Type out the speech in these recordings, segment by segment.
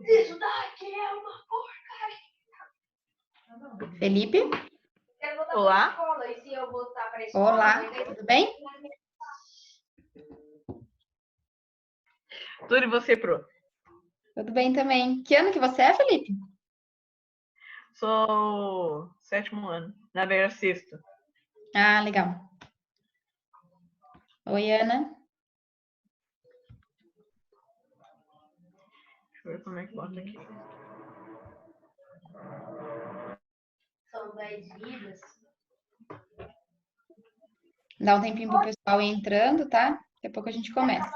Isso daqui é uma porcaria. Felipe? Olá. Olá, tudo bem? Tudo e você, Pro? Tudo bem também. Que ano que você é, Felipe? Sou 7º ano, na verdade, 6º. Ah, legal. Oi, Ana. Deixa eu ver como é que bota aqui. São 10 vidas. Dá um tempinho pro pessoal ir entrando, tá? Daqui a pouco a gente começa.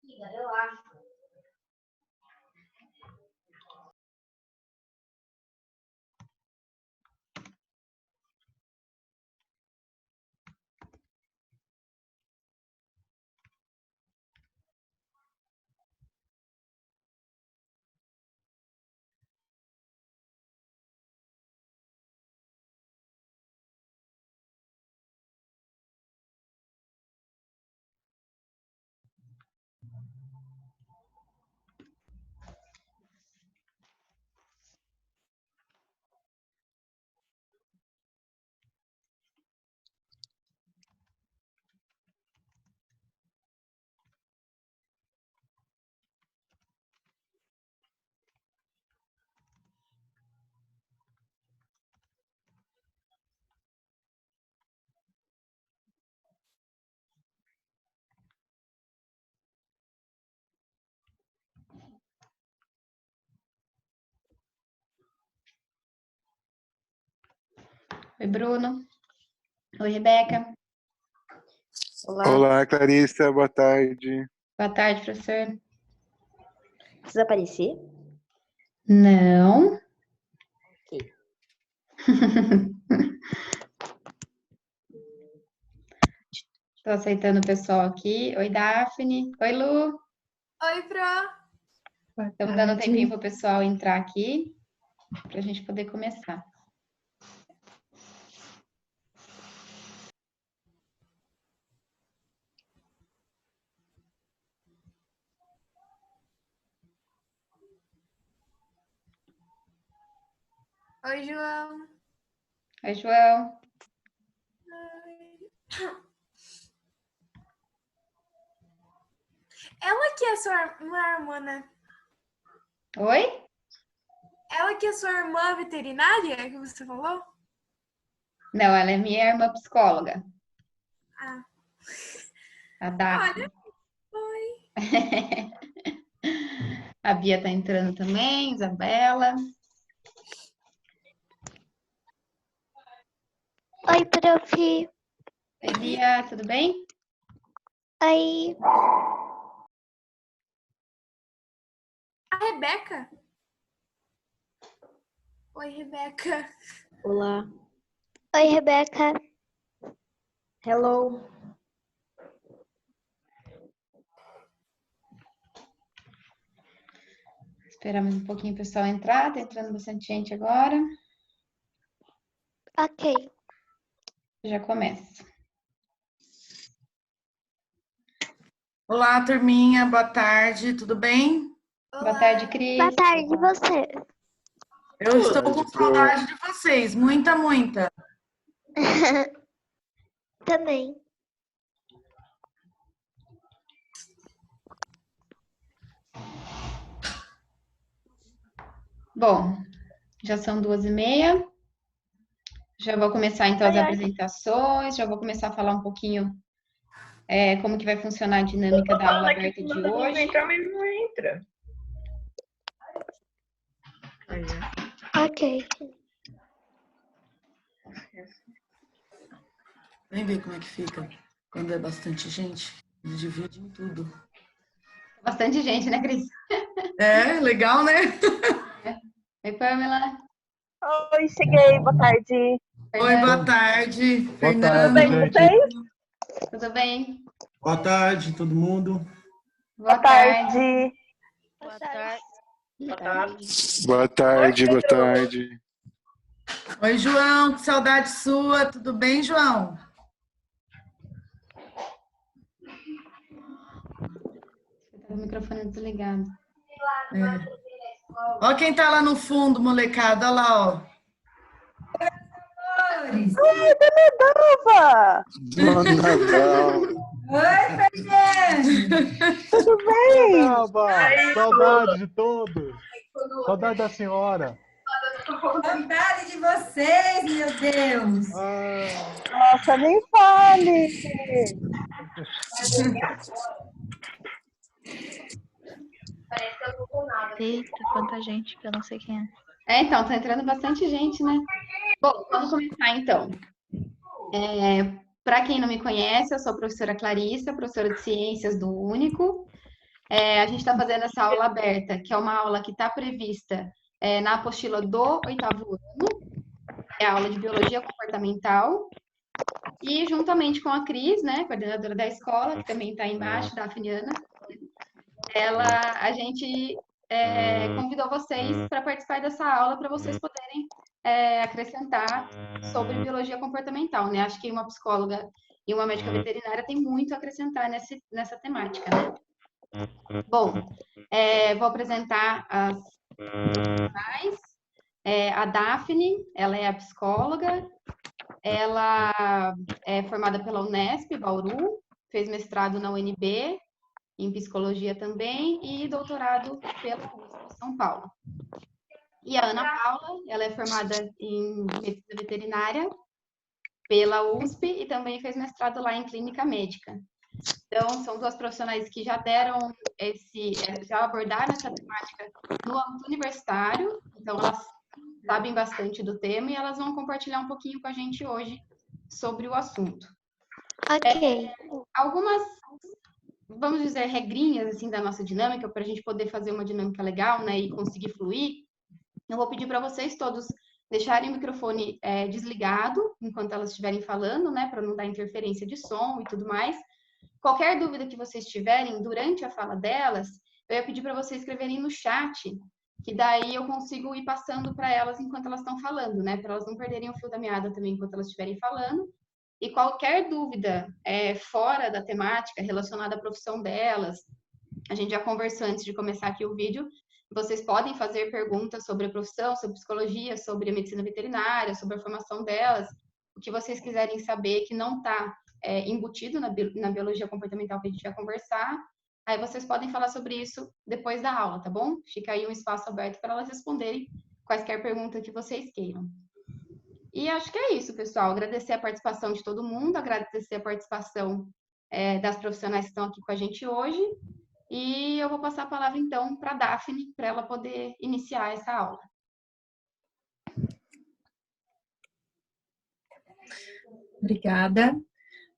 Relaxa. Oi, Bruno. Oi, Rebeca. Olá, Clarissa, boa tarde. Boa tarde, professor. Precisa aparecer? Não. Ok. Estou aceitando o pessoal aqui. Oi, Daphne. Oi, Lu. Oi, Pro. Estamos dando um tempinho para o pessoal entrar aqui, para a gente poder começar. Oi, João. Oi, João. Ela que é sua irmã, né? Oi? Ela que é sua irmã veterinária, que você falou? Não, ela é minha irmã psicóloga. Ah. A Daphne. Oi. A Bia está entrando também, Isabela. Oi, prof. Oi, Bia, tudo bem? Oi. A Rebeca? Oi, Rebeca. Olá. Oi, Rebeca. Hello. Esperamos um pouquinho o pessoal entrar. Tá entrando bastante gente agora. Ok. Já começa. Olá, turminha, boa tarde, tudo bem? Boa tarde, Cris. Boa tarde, você. Eu estou com saudade de vocês, muita, muita. Também. Bom, já são 2h30. Já vou começar, então, as apresentações. Já vou começar a falar um pouquinho como que vai funcionar a dinâmica da aula aberta de hoje. Entrar, mas não entra. Aí, Ok. Vem ver como é que fica quando é bastante gente. Eles dividem tudo. Bastante gente, né, Cris? É, legal, né? Oi, Pamela. Oi, cheguei, boa tarde. Oi, boa tarde. Boa Fernando. tarde, Tudo bem, gente. vocês? Tudo bem? Boa tarde, todo mundo. Boa tarde. Boa tarde. Boa tarde. Boa tarde, boa tarde. Oi, João, que saudade sua. Tudo bem, João? Deixa eu O microfone desligado. Ó quem tá lá no fundo, molecada. Olha lá, ó. Nova! Dona Dalva. Oi, Fernanda! Tudo bem? Dalva, saudade de todos. Saudade da senhora. Saudade de vocês, meu Deus! Nossa, nem fale! Parece que eu tô com nada. Eita, quanta gente que eu não sei quem é. Então, tá entrando bastante gente, né? Bom, vamos começar então. Para quem não me conhece, eu sou a professora Clarissa, professora de Ciências do Único. A gente está fazendo essa aula aberta, que é uma aula que está prevista na apostila do 8º ano, é a aula de Biologia Comportamental, e juntamente com a Cris, né, coordenadora da escola, que também está embaixo, da Afiniana, a gente convidou vocês para participar dessa aula, para vocês poderem acrescentar sobre biologia comportamental, né? Acho que uma psicóloga e uma médica veterinária tem muito a acrescentar nessa temática, né? Bom, vou apresentar as profissionais. A Daphne, ela é a psicóloga, ela é formada pela Unesp, Bauru, fez mestrado na UNB, em psicologia também, e doutorado pela USP São Paulo. E a Ana Paula, ela é formada em medicina veterinária pela USP e também fez mestrado lá em clínica médica. Então, são duas profissionais que já deram já abordaram essa temática no âmbito universitário, então elas sabem bastante do tema e elas vão compartilhar um pouquinho com a gente hoje sobre o assunto. Ok. Algumas, vamos dizer, regrinhas assim da nossa dinâmica, para a gente poder fazer uma dinâmica legal, né, e conseguir fluir. Eu vou pedir para vocês todos deixarem o microfone desligado enquanto elas estiverem falando, né, para não dar interferência de som e tudo mais. Qualquer dúvida que vocês tiverem durante a fala delas, eu ia pedir para vocês escreverem no chat, que daí eu consigo ir passando para elas enquanto elas estão falando, né, para elas não perderem o fio da meada também enquanto elas estiverem falando. E qualquer dúvida fora da temática, relacionada à profissão delas, a gente já conversou antes de começar aqui o vídeo, vocês podem fazer perguntas sobre a profissão, sobre psicologia, sobre a medicina veterinária, sobre a formação delas, o que vocês quiserem saber que não está embutido na biologia comportamental que a gente vai conversar, aí vocês podem falar sobre isso depois da aula, tá bom? Fica aí um espaço aberto para elas responderem quaisquer perguntas que vocês queiram. E acho que é isso, pessoal. Agradecer a participação de todo mundo, agradecer a participação das profissionais que estão aqui com a gente hoje. E eu vou passar a palavra, então, para a Daphne, para ela poder iniciar essa aula. Obrigada.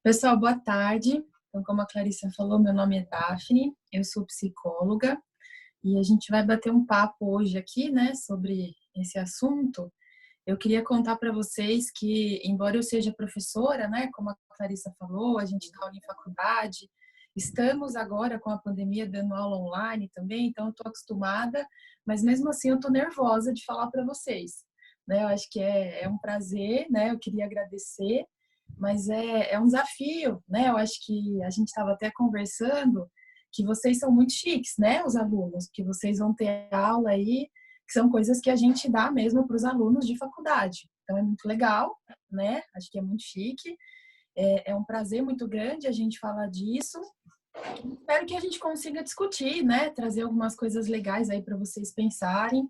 Pessoal, boa tarde. Então, como a Clarissa falou, meu nome é Daphne, eu sou psicóloga e a gente vai bater um papo hoje aqui, né, sobre esse assunto. Eu queria contar para vocês que, embora eu seja professora, né, como a Clarissa falou, a gente dá aula em faculdade, estamos agora com a pandemia dando aula online também, então eu estou acostumada, mas mesmo assim eu estou nervosa de falar para vocês, né? Eu acho que é um prazer, né? Eu queria agradecer, mas é um desafio, né? Eu acho que a gente estava até conversando que vocês são muito chiques, né? Os alunos, que vocês vão ter aula aí, que são coisas que a gente dá mesmo para os alunos de faculdade. Então é muito legal, né? Acho que é muito chique. É um prazer muito grande a gente falar disso. Espero que a gente consiga discutir, né? Trazer algumas coisas legais aí para vocês pensarem,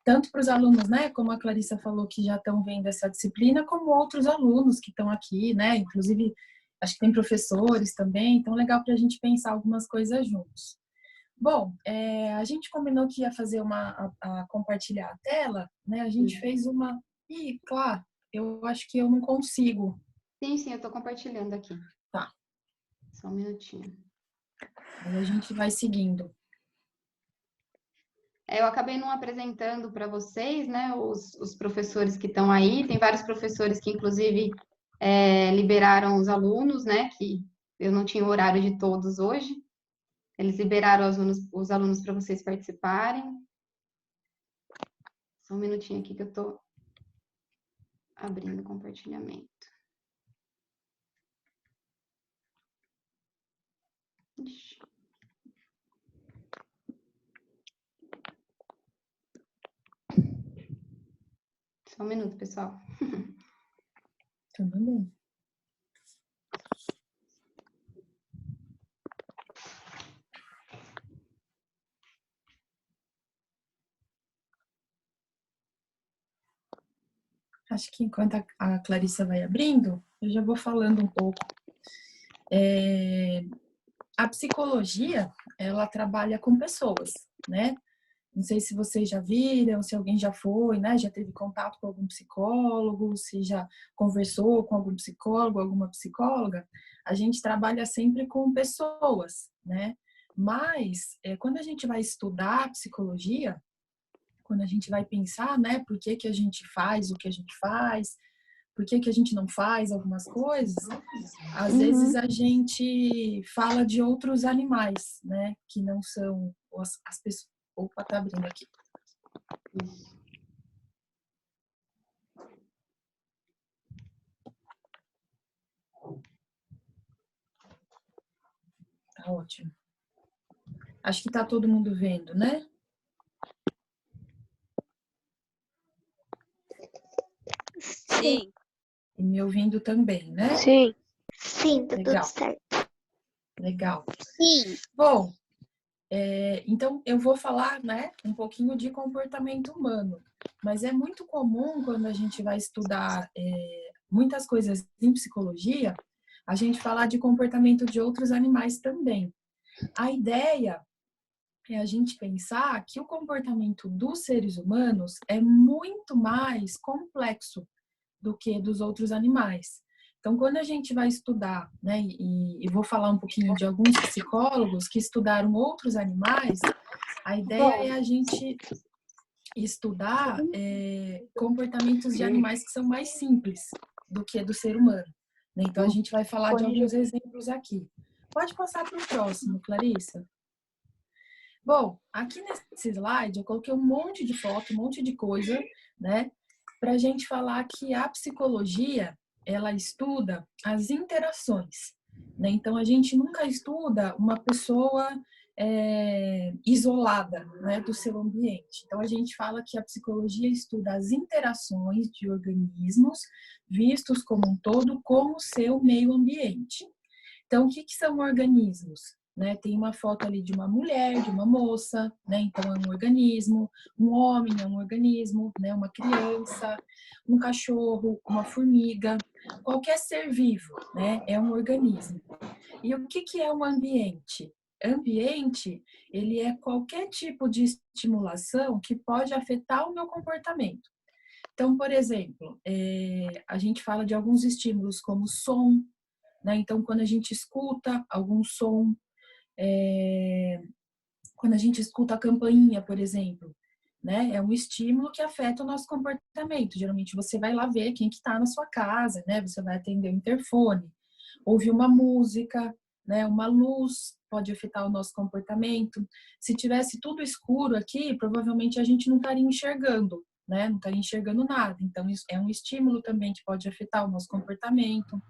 tanto para os alunos, né? Como a Clarissa falou, que já estão vendo essa disciplina, como outros alunos que estão aqui, né? Inclusive, acho que tem professores também, então legal para a gente pensar algumas coisas juntos. Bom, a gente combinou que ia fazer a compartilhar a tela, né? A gente fez uma... Ih, claro, eu acho que eu não consigo. Sim, eu estou compartilhando aqui. Tá. Só um minutinho. Aí a gente vai seguindo. Eu acabei não apresentando para vocês, né, os professores que estão aí. Tem vários professores que, inclusive, liberaram os alunos, né, que eu não tinha o horário de todos hoje. Eles liberaram os alunos para vocês participarem. Só um minutinho aqui que eu estou abrindo o compartilhamento. Só um minuto, pessoal. Tudo bem. Acho que enquanto a Clarissa vai abrindo, eu já vou falando um pouco. A psicologia, ela trabalha com pessoas, né? Não sei se vocês já viram, se alguém já foi, né? Já teve contato com algum psicólogo, se já conversou com algum psicólogo, alguma psicóloga. A gente trabalha sempre com pessoas, né? Mas, quando a gente vai estudar psicologia, quando a gente vai pensar, né, por que que a gente faz o que a gente faz, por que que a gente não faz algumas coisas, às vezes a gente fala de outros animais, né, que não são as pessoas. Opa, tá abrindo aqui. Isso. Tá ótimo. Acho que tá todo mundo vendo, né? Sim. E me ouvindo também, né? Sim. Sim, tá Legal. tudo certo. Legal. Sim. Bom, então eu vou falar, né, um pouquinho de comportamento humano. Mas é muito comum quando a gente vai estudar muitas coisas em psicologia, a gente falar de comportamento de outros animais também. A ideia é a gente pensar que o comportamento dos seres humanos é muito mais complexo do que dos outros animais. Então, quando a gente vai estudar, né, e vou falar um pouquinho de alguns psicólogos que estudaram outros animais, a ideia é a gente estudar comportamentos de animais que são mais simples do que do ser humano, né? Então, a gente vai falar de alguns exemplos aqui. Pode passar para o próximo, Clarissa. Bom, aqui nesse slide eu coloquei um monte de foto, um monte de coisa, né? Para a gente falar que a psicologia, ela estuda as interações, né? Então, a gente nunca estuda uma pessoa isolada, né, do seu ambiente. Então, a gente fala que a psicologia estuda as interações de organismos vistos como um todo com o seu meio ambiente. Então, o que são organismos? Né? Tem uma foto ali de uma mulher, de uma moça, né? Então é um organismo, um homem é um organismo, né? Uma criança, um cachorro, uma formiga, qualquer ser vivo, né? É um organismo. E o que é um ambiente? Ambiente, ele é qualquer tipo de estimulação que pode afetar o meu comportamento. Então, por exemplo, a gente fala de alguns estímulos como som, né? Então, quando a gente escuta algum som, quando a gente escuta a campainha, por exemplo, né? É um estímulo que afeta o nosso comportamento. Geralmente você vai lá ver quem que está na sua casa, né? Você vai atender o interfone, ouvir uma música, né? Uma luz pode afetar o nosso comportamento. Se tivesse tudo escuro aqui, provavelmente a gente não estaria enxergando, né? Não estaria enxergando nada. Então, isso é um estímulo também que pode afetar o nosso comportamento.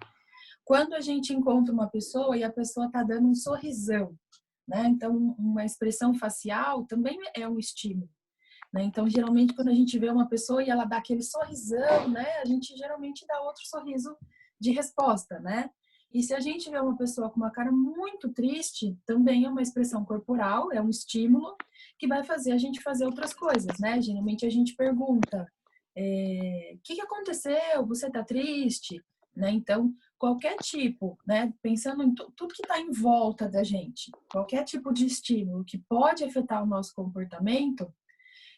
Quando a gente encontra uma pessoa e a pessoa está dando um sorrisão, né? Então, uma expressão facial também é um estímulo, né? Então, geralmente, quando a gente vê uma pessoa e ela dá aquele sorrisão, né? A gente geralmente dá outro sorriso de resposta, né? E se a gente vê uma pessoa com uma cara muito triste, também é uma expressão corporal, é um estímulo que vai fazer a gente fazer outras coisas, né? Geralmente a gente pergunta, o que aconteceu? Você tá triste? Né? Então, qualquer tipo, né? Pensando em tudo que está em volta da gente, qualquer tipo de estímulo que pode afetar o nosso comportamento,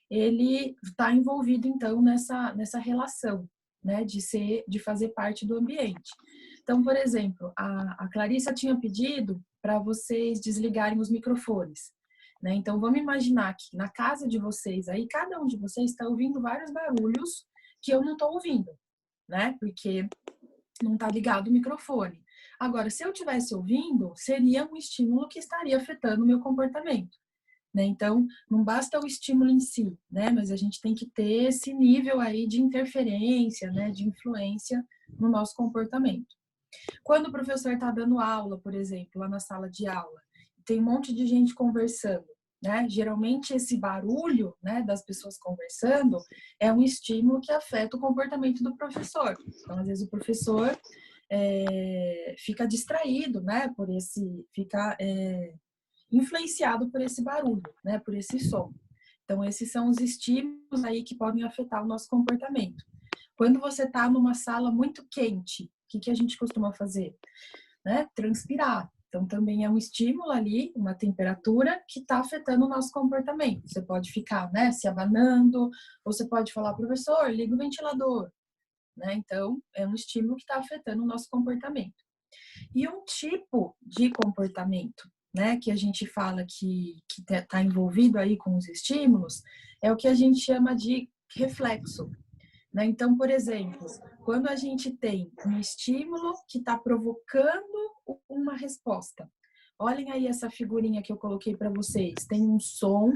ele está envolvido, então, nessa relação, né? De fazer parte do ambiente. Então, por exemplo, a Clarissa tinha pedido para vocês desligarem os microfones, né? Então, vamos imaginar que na casa de vocês, aí cada um de vocês está ouvindo vários barulhos que eu não estou ouvindo, né? Porque não está ligado o microfone. Agora, se eu estivesse ouvindo, seria um estímulo que estaria afetando o meu comportamento, né? Então, não basta o estímulo em si, né? Mas a gente tem que ter esse nível aí de interferência, né? De influência no nosso comportamento. Quando o professor está dando aula, por exemplo, lá na sala de aula, tem um monte de gente conversando, né? Geralmente esse barulho, né, das pessoas conversando é um estímulo que afeta o comportamento do professor. Então, às vezes o professor fica distraído, né, fica influenciado por esse barulho, né, por esse som. Então, esses são os estímulos aí que podem afetar o nosso comportamento. Quando você está numa sala muito quente, o que a gente costuma fazer? Né? Transpirar. Então, também é um estímulo ali, uma temperatura que está afetando o nosso comportamento. Você pode ficar, né, se abanando, ou você pode falar, professor, liga o ventilador. Né? Então, é um estímulo que está afetando o nosso comportamento. E um tipo de comportamento, né, que a gente fala que está envolvido aí com os estímulos, é o que a gente chama de reflexo. Né? Então, por exemplo, quando a gente tem um estímulo que está provocando uma resposta. Olhem aí essa figurinha que eu coloquei para vocês. Tem um som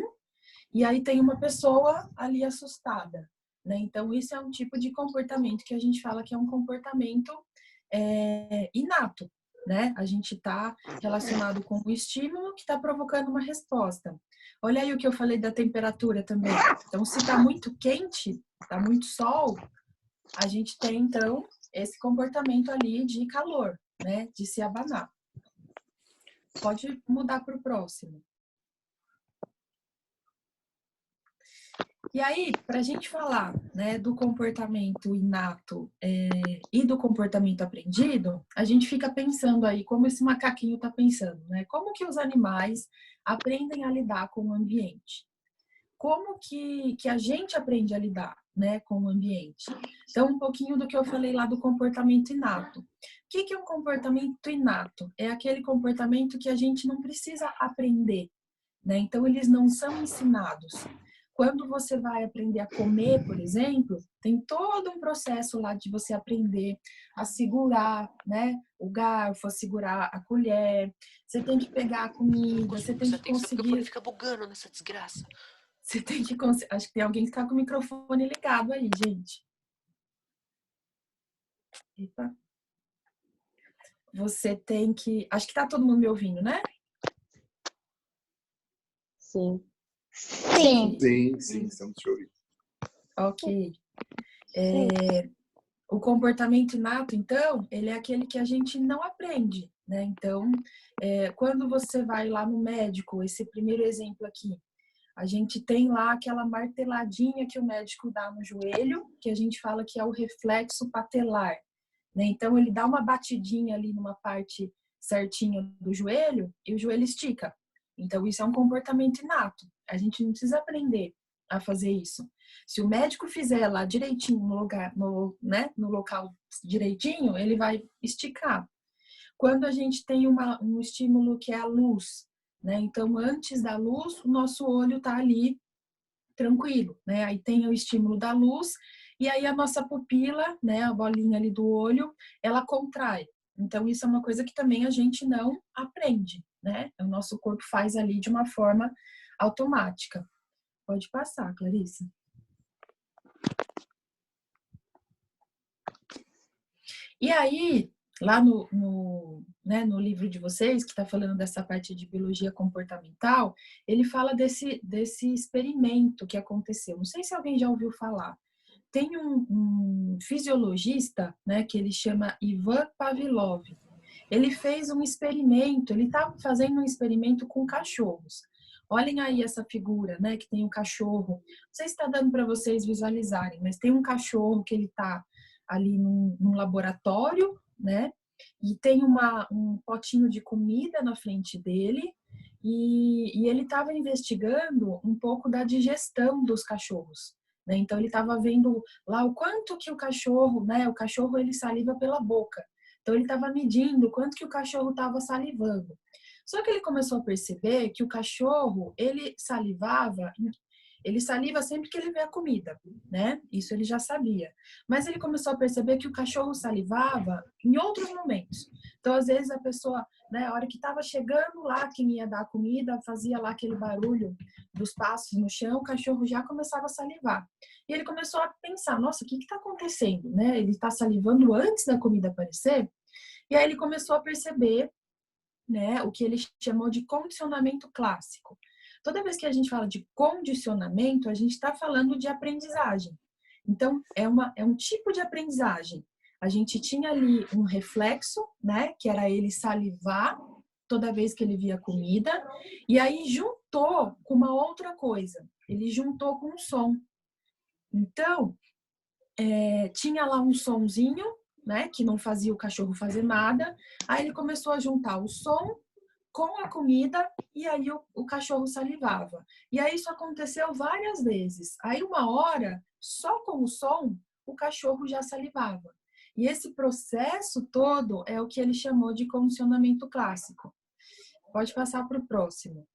e aí tem uma pessoa ali assustada. Né? Então, isso é um tipo de comportamento que a gente fala que é um comportamento inato. Né? A gente está relacionado com o estímulo que está provocando uma resposta. Olha aí o que eu falei da temperatura também. Então, se está muito quente, está muito sol, a gente tem, então, esse comportamento ali de calor, né? De se abanar. Pode mudar para o próximo. E aí, para a gente falar, né, do comportamento inato e do comportamento aprendido, a gente fica pensando aí como esse macaquinho está pensando, né? Como que os animais aprendem a lidar com o ambiente? Como que a gente aprende a lidar, né, com o ambiente? Então, um pouquinho do que eu falei lá do comportamento inato. O que é um comportamento inato? É aquele comportamento que a gente não precisa aprender, né? Então, eles não são ensinados. Quando você vai aprender a comer, por exemplo, tem todo um processo lá de você aprender a segurar, né, o garfo, a segurar a colher. Você tem que pegar a comida, você tem que conseguir... Fica bugando nessa desgraça. Você tem que conseguir... Acho que tem alguém que está com o microfone ligado aí, gente. Eita. Você tem que... Acho que tá todo mundo me ouvindo, né? Sim. Sim, estamos te ouvindo. Ok. O comportamento inato, então, ele é aquele que a gente não aprende, né? Então, quando você vai lá no médico, esse primeiro exemplo aqui, a gente tem lá aquela marteladinha que o médico dá no joelho, que a gente fala que é o reflexo patelar, né? Então, ele dá uma batidinha ali numa parte certinha do joelho e o joelho estica. Então, isso é um comportamento inato. A gente não precisa aprender a fazer isso. Se o médico fizer lá direitinho no local direitinho, ele vai esticar. Quando a gente tem um estímulo que é a luz, né? Então, antes da luz, o nosso olho está ali tranquilo, né? Aí tem o estímulo da luz e aí a nossa pupila, né? A bolinha ali do olho, ela contrai. Então, isso é uma coisa que também a gente não aprende, né? O nosso corpo faz ali de uma forma automática. Pode passar, Clarissa. E aí, lá no livro de vocês, que está falando dessa parte de biologia comportamental, ele fala desse experimento que aconteceu. Não sei se alguém já ouviu falar. Tem um fisiologista, né, que ele chama Ivan Pavlov. Ele fez um experimento, ele estava fazendo um experimento com cachorros. Olhem aí essa figura, né, que tem um cachorro. Não sei se está dando para vocês visualizarem, mas tem um cachorro que ele está ali num laboratório, né, e tem um potinho de comida na frente dele e ele estava investigando um pouco da digestão dos cachorros. Né? Então, ele estava vendo lá o quanto que o cachorro, né, o cachorro ele saliva pela boca. Então, ele estava medindo o quanto que o cachorro estava salivando. Só que ele começou a perceber que o cachorro, ele saliva sempre que ele vê a comida, né? Isso ele já sabia. Mas ele começou a perceber que o cachorro salivava em outros momentos. Então, às vezes, a pessoa, né, a hora que estava chegando lá, quem ia dar a comida, fazia lá aquele barulho dos passos no chão, o cachorro já começava a salivar. E ele começou a pensar, nossa, o que está acontecendo? Né? Ele está salivando antes da comida aparecer? E aí ele começou a perceber, né, o que ele chamou de condicionamento clássico. Toda vez que a gente fala de condicionamento, a gente está falando de aprendizagem. Então, é um tipo de aprendizagem. A gente tinha ali um reflexo, né? Que era ele salivar toda vez que ele via comida. E aí juntou com uma outra coisa. Ele juntou com um som. Então, tinha lá um sonzinho, né? Que não fazia o cachorro fazer nada. Aí ele começou a juntar o som com a comida e aí o cachorro salivava. E aí isso aconteceu várias vezes. Aí uma hora, só com o som, o cachorro já salivava. E esse processo todo é o que ele chamou de condicionamento clássico. Pode passar para o próximo.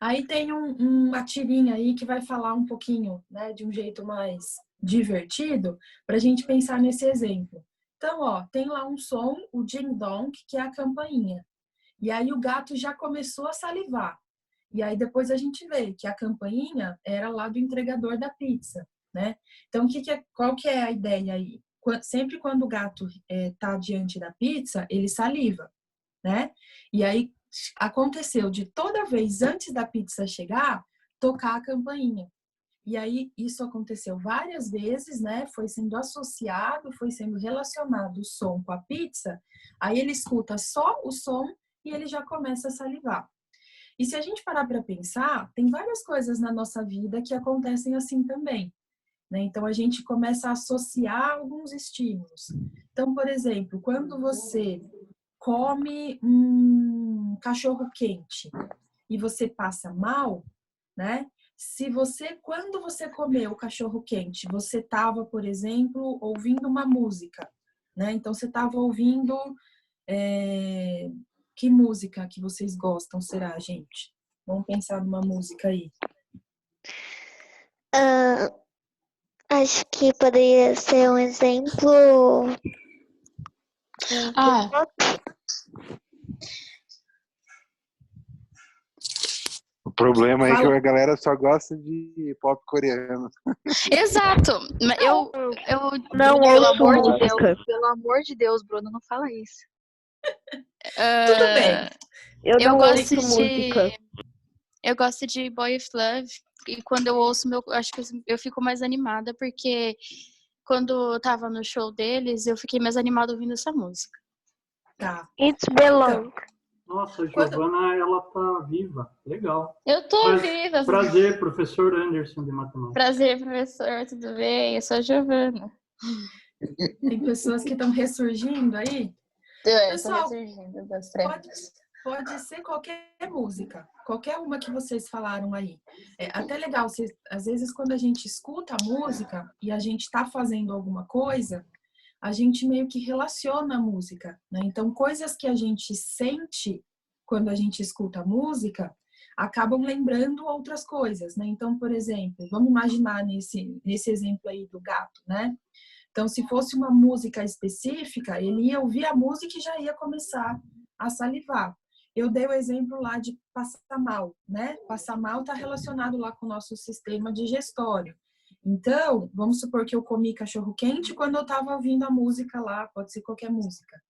Aí tem uma tirinha aí que vai falar um pouquinho, né, de um jeito mais divertido, para a gente pensar nesse exemplo. Então, ó, tem lá um som, o ding-dong, que é a campainha. E aí o gato já começou a salivar. E aí depois a gente vê que a campainha era lá do entregador da pizza, né? Então, qual que é a ideia aí? Sempre quando o gato tá diante da pizza, ele saliva, né? E aí aconteceu de toda vez antes da pizza chegar, tocar a campainha. E aí isso aconteceu várias vezes, né? Foi sendo associado, foi sendo relacionado o som com a pizza. Aí ele escuta só o som e ele já começa a salivar. E se a gente parar para pensar, tem várias coisas na nossa vida que acontecem assim também, né? Então a gente começa a associar alguns estímulos. Então, por exemplo, quando você come um cachorro quente e você passa mal, né? Quando você comeu o cachorro quente, você estava, por exemplo, ouvindo uma música, né? Então você estava ouvindo que música que vocês gostam, será, gente? Vamos pensar numa música aí. Acho que poderia ser um exemplo. O problema é que a galera só gosta de pop coreano. Exato. Não pelo ouço amor de música. Deus, pelo amor de Deus, Bruno, não fala isso. Tudo bem. Eu não gosto ouço música. Eu gosto de Boy of Love e quando eu ouço, acho que eu fico mais animada porque quando eu tava no show deles, eu fiquei mais animada ouvindo essa música. Tá. It's belong. Então, Nossa, a Giovana, ela tá viva. Legal. Eu tô viva. Prazer, professor Anderson de matemática. Prazer, professor, tudo bem? Eu sou a Giovana. Tem pessoas que estão ressurgindo aí? Pessoal, ressurgindo das trevas. Pode ser qualquer música, qualquer uma que vocês falaram aí. É até legal, às vezes quando a gente escuta a música e a gente está fazendo alguma coisa, a gente meio que relaciona a música, né? Então, coisas que a gente sente quando a gente escuta a música acabam lembrando outras coisas, né? Então, por exemplo, vamos imaginar nesse exemplo aí do gato, né? Então, se fosse uma música específica, ele ia ouvir a música e já ia começar a salivar. Eu dei o exemplo lá de passar mal, né? Passar mal está relacionado lá com o nosso sistema digestório. Então, vamos supor que eu comi cachorro quente quando eu estava ouvindo a música lá, pode ser qualquer música.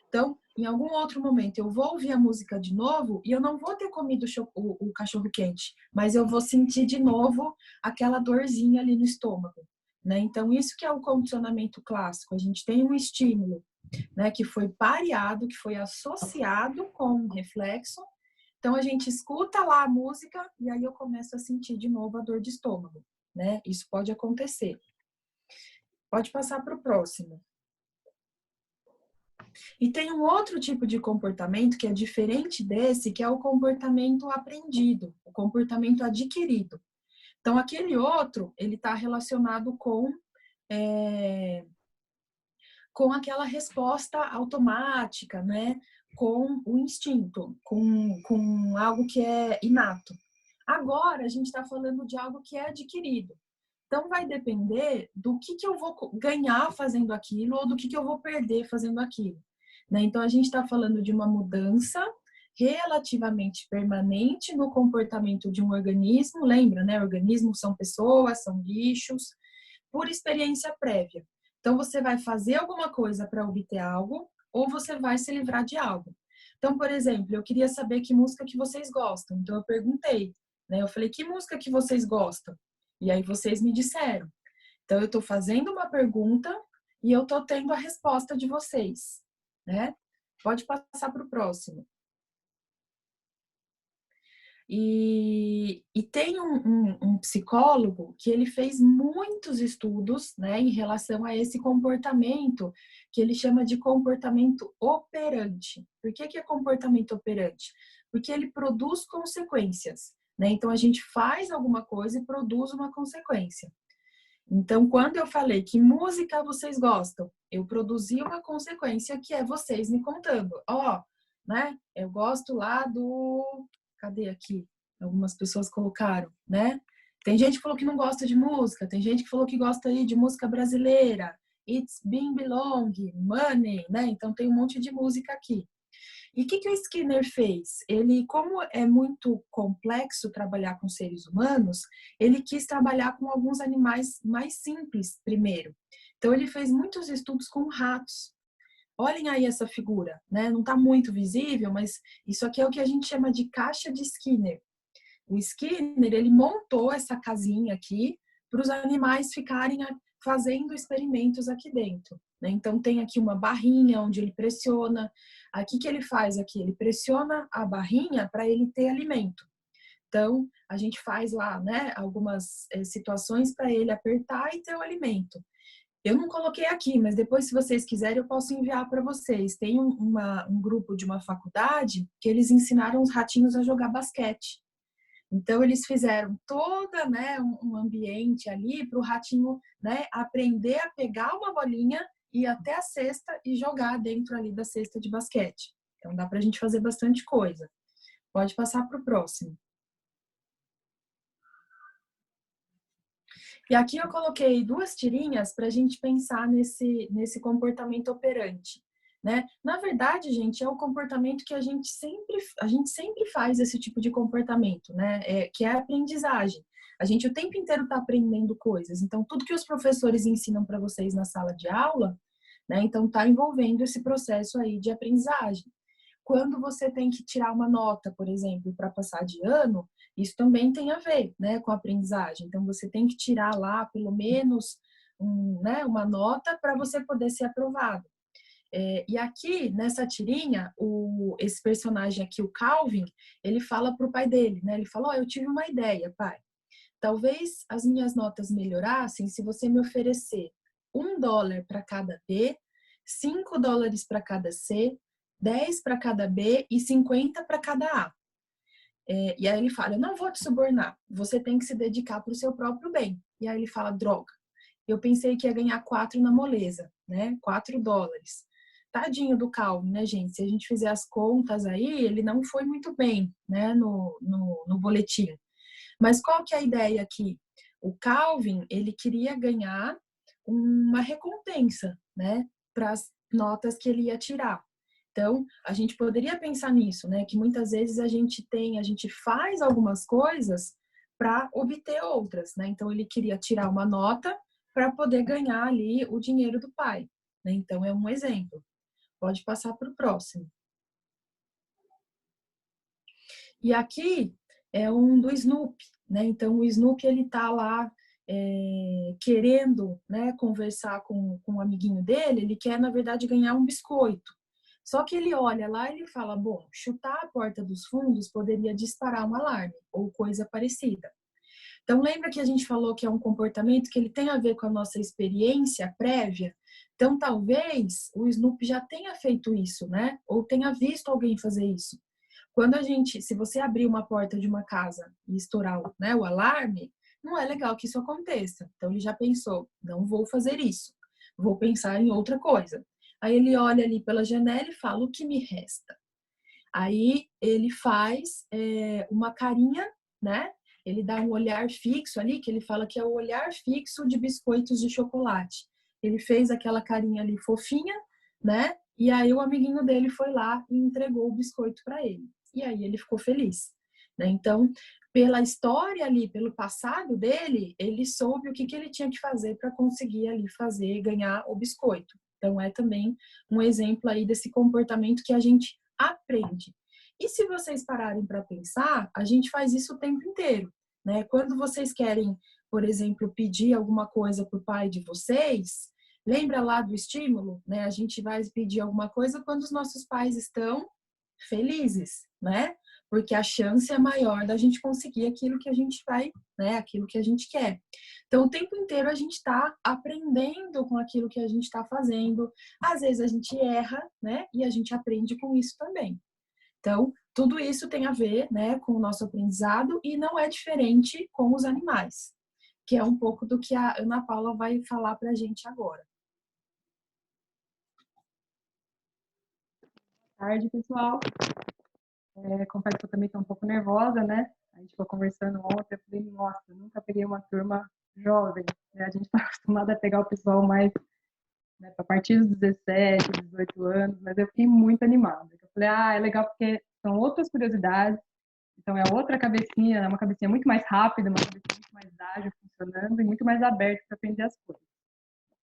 Então, em algum outro momento, eu vou ouvir a música de novo e eu não vou ter comido o cachorro quente, mas eu vou sentir de novo aquela dorzinha ali no estômago, né? Então, isso que é o condicionamento clássico. A gente tem um estímulo, né, que foi pareado, que foi associado com um reflexo. Então, a gente escuta lá a música e aí eu começo a sentir de novo a dor de estômago, né? Isso pode acontecer. Pode passar para o próximo. E tem um outro tipo de comportamento que é diferente desse, que é o comportamento aprendido, o comportamento adquirido. Então, aquele outro, ele está relacionado com aquela resposta automática, né? Com o instinto, com algo que é inato. Agora, a gente está falando de algo que é adquirido. Então, vai depender do que eu vou ganhar fazendo aquilo ou do que eu vou perder fazendo aquilo, né? Então, a gente está falando de uma mudança relativamente permanente no comportamento de um organismo. Lembra, né? Organismos são pessoas, são bichos, por experiência prévia. Então, você vai fazer alguma coisa para obter algo ou você vai se livrar de algo. Então, por exemplo, eu queria saber que música que vocês gostam. Então, eu perguntei, né? Eu falei, que música que vocês gostam? E aí vocês me disseram. Então, eu estou fazendo uma pergunta e eu estou tendo a resposta de vocês, né? Pode passar para o próximo. E tem um psicólogo que ele fez muitos estudos, né, em relação a esse comportamento que ele chama de comportamento operante. Por que é comportamento operante? Porque ele produz consequências, né? Então a gente faz alguma coisa e produz uma consequência. Então, quando eu falei que música vocês gostam, eu produzi uma consequência que é vocês me contando. Ó, né? Eu gosto lá do... Cadê aqui? Algumas pessoas colocaram, né? Tem gente que falou que não gosta de música, tem gente que falou que gosta aí de música brasileira, It's Been Belong, Money, né? Então tem um monte de música aqui. E o que o Skinner fez? Ele, como é muito complexo trabalhar com seres humanos, ele quis trabalhar com alguns animais mais simples primeiro. Então ele fez muitos estudos com ratos. Olhem aí essa figura, né? Não está muito visível, mas isso aqui é o que a gente chama de caixa de Skinner. O Skinner, ele montou essa casinha aqui para os animais ficarem fazendo experimentos aqui dentro, né? Então tem aqui uma barrinha onde ele pressiona. Aqui que ele faz aqui, ele pressiona a barrinha para ele ter alimento. Então a gente faz lá, né, algumas situações para ele apertar e ter o alimento. Eu não coloquei aqui, mas depois, se vocês quiserem, eu posso enviar para vocês. Tem um grupo de uma faculdade que eles ensinaram os ratinhos a jogar basquete. Então, eles fizeram toda, né, um ambiente ali para o ratinho, né, aprender a pegar uma bolinha, ir até a cesta e jogar dentro ali da cesta de basquete. Então, dá para a gente fazer bastante coisa. Pode passar para o próximo. E aqui eu coloquei 2 tirinhas para a gente pensar nesse comportamento operante, né? Na verdade, gente, é o comportamento que a gente sempre faz esse tipo de comportamento, né? Que é a aprendizagem. A gente o tempo inteiro está aprendendo coisas. Então, tudo que os professores ensinam para vocês na sala de aula, né? Então, está envolvendo esse processo aí de aprendizagem. Quando você tem que tirar uma nota, por exemplo, para passar de ano, isso também tem a ver, né, com a aprendizagem. Então, você tem que tirar lá, pelo menos, né, uma nota para você poder ser aprovado. E aqui, nessa tirinha, esse personagem aqui, o Calvin, ele fala para o pai dele, né? Ele fala, eu tive uma ideia, pai. Talvez as minhas notas melhorassem se você me oferecer $1 para cada B, $5 para cada C, 10 para cada B e 50 para cada A. E aí ele fala, eu não vou te subornar, você tem que se dedicar para o seu próprio bem. E aí ele fala, droga, eu pensei que ia ganhar 4 na moleza, né? $4. Tadinho do Calvin, né, gente? Se a gente fizer as contas aí, ele não foi muito bem, né, no boletim. Mas qual que é a ideia aqui? O Calvin, ele queria ganhar uma recompensa, né, para as notas que ele ia tirar. Então, a gente poderia pensar nisso, né? Que muitas vezes a gente faz algumas coisas para obter outras, né? Então, ele queria tirar uma nota para poder ganhar ali o dinheiro do pai, né? Então, é um exemplo. Pode passar para o próximo. E aqui é um do Snoopy, né? Então, o Snoopy, ele tá lá querendo, né, conversar com um amiguinho dele. Ele quer, na verdade, ganhar um biscoito. Só que ele olha lá e ele fala, bom, chutar a porta dos fundos poderia disparar um alarme ou coisa parecida. Então, lembra que a gente falou que é um comportamento que ele tem a ver com a nossa experiência prévia? Então, talvez o Snoopy já tenha feito isso, né? Ou tenha visto alguém fazer isso. Quando se você abrir uma porta de uma casa e estourar, né, o alarme, não é legal que isso aconteça. Então, ele já pensou, não vou fazer isso. Vou pensar em outra coisa. Aí ele olha ali pela janela e fala, o que me resta? Aí ele faz uma carinha, né? Ele dá um olhar fixo ali, que ele fala que é o olhar fixo de biscoitos de chocolate. Ele fez aquela carinha ali fofinha, né? E aí o amiguinho dele foi lá e entregou o biscoito para ele. E aí ele ficou feliz, né? Então, pela história ali, pelo passado dele, ele soube o que ele tinha que fazer para conseguir ali ganhar o biscoito. Então, é também um exemplo aí desse comportamento que a gente aprende. E se vocês pararem para pensar, a gente faz isso o tempo inteiro, né? Quando vocês querem, por exemplo, pedir alguma coisa para o pai de vocês, lembra lá do estímulo, né? A gente vai pedir alguma coisa quando os nossos pais estão felizes, né? Porque a chance é maior da gente conseguir aquilo que a gente vai, né? Aquilo que a gente quer. Então, o tempo inteiro a gente está aprendendo com aquilo que a gente está fazendo. Às vezes a gente erra, né? E a gente aprende com isso também. Então, tudo isso tem a ver, né, com o nosso aprendizado e não é diferente com os animais, que é um pouco do que a Ana Paula vai falar para a gente agora. Boa tarde, pessoal. Confesso que eu também estou um pouco nervosa, né? A gente ficou conversando ontem, eu falei, nossa, eu nunca peguei uma turma jovem, né? A gente está acostumado a pegar o pessoal mais, né, a partir dos 17, 18 anos, mas eu fiquei muito animada. Eu falei, é legal porque são outras curiosidades, então é outra cabecinha, é uma cabecinha muito mais rápida, uma cabecinha muito mais ágil funcionando e muito mais aberta para aprender as coisas.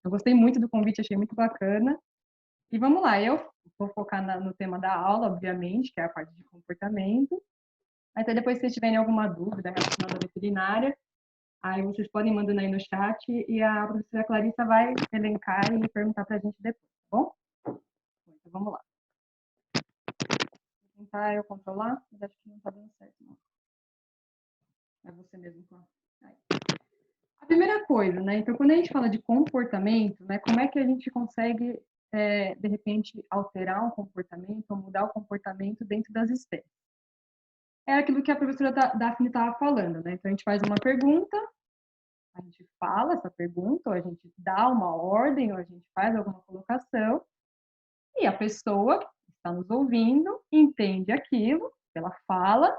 Eu gostei muito do convite, achei muito bacana. E vamos lá, eu vou focar no tema da aula, obviamente, que é a parte de comportamento. Até depois, se vocês tiverem alguma dúvida relacionada à veterinária, aí vocês podem mandando aí no chat e a professora Clarissa vai elencar e perguntar para a gente depois, tá bom? Então, vamos lá. Vou tentar eu controlar, mas acho que não está dando certo, não. É você mesmo. Aí. A primeira coisa, né? Então, quando a gente fala de comportamento, né? Como é que a gente consegue, de repente, alterar um comportamento ou mudar o comportamento dentro das espécies? É aquilo que a professora Daphne estava falando, né? Então, a gente faz uma pergunta, a gente fala essa pergunta, ou a gente dá uma ordem, ou a gente faz alguma colocação, e a pessoa que está nos ouvindo entende aquilo, ela fala,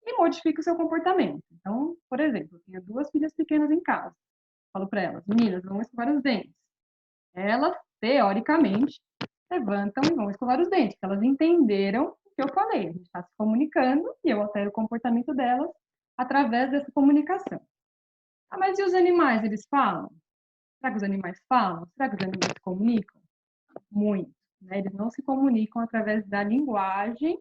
e modifica o seu comportamento. Então, por exemplo, eu tenho 2 filhas pequenas em casa. Falo para elas, meninas, vão escovar os dentes. Elas, teoricamente, levantam e vão escovar os dentes, porque elas entenderam o que eu falei. A gente está se comunicando e eu altero o comportamento delas através dessa comunicação. Mas e os animais, eles falam? Será que os animais falam? Será que os animais se comunicam? Muito. Né? Eles não se comunicam através da linguagem,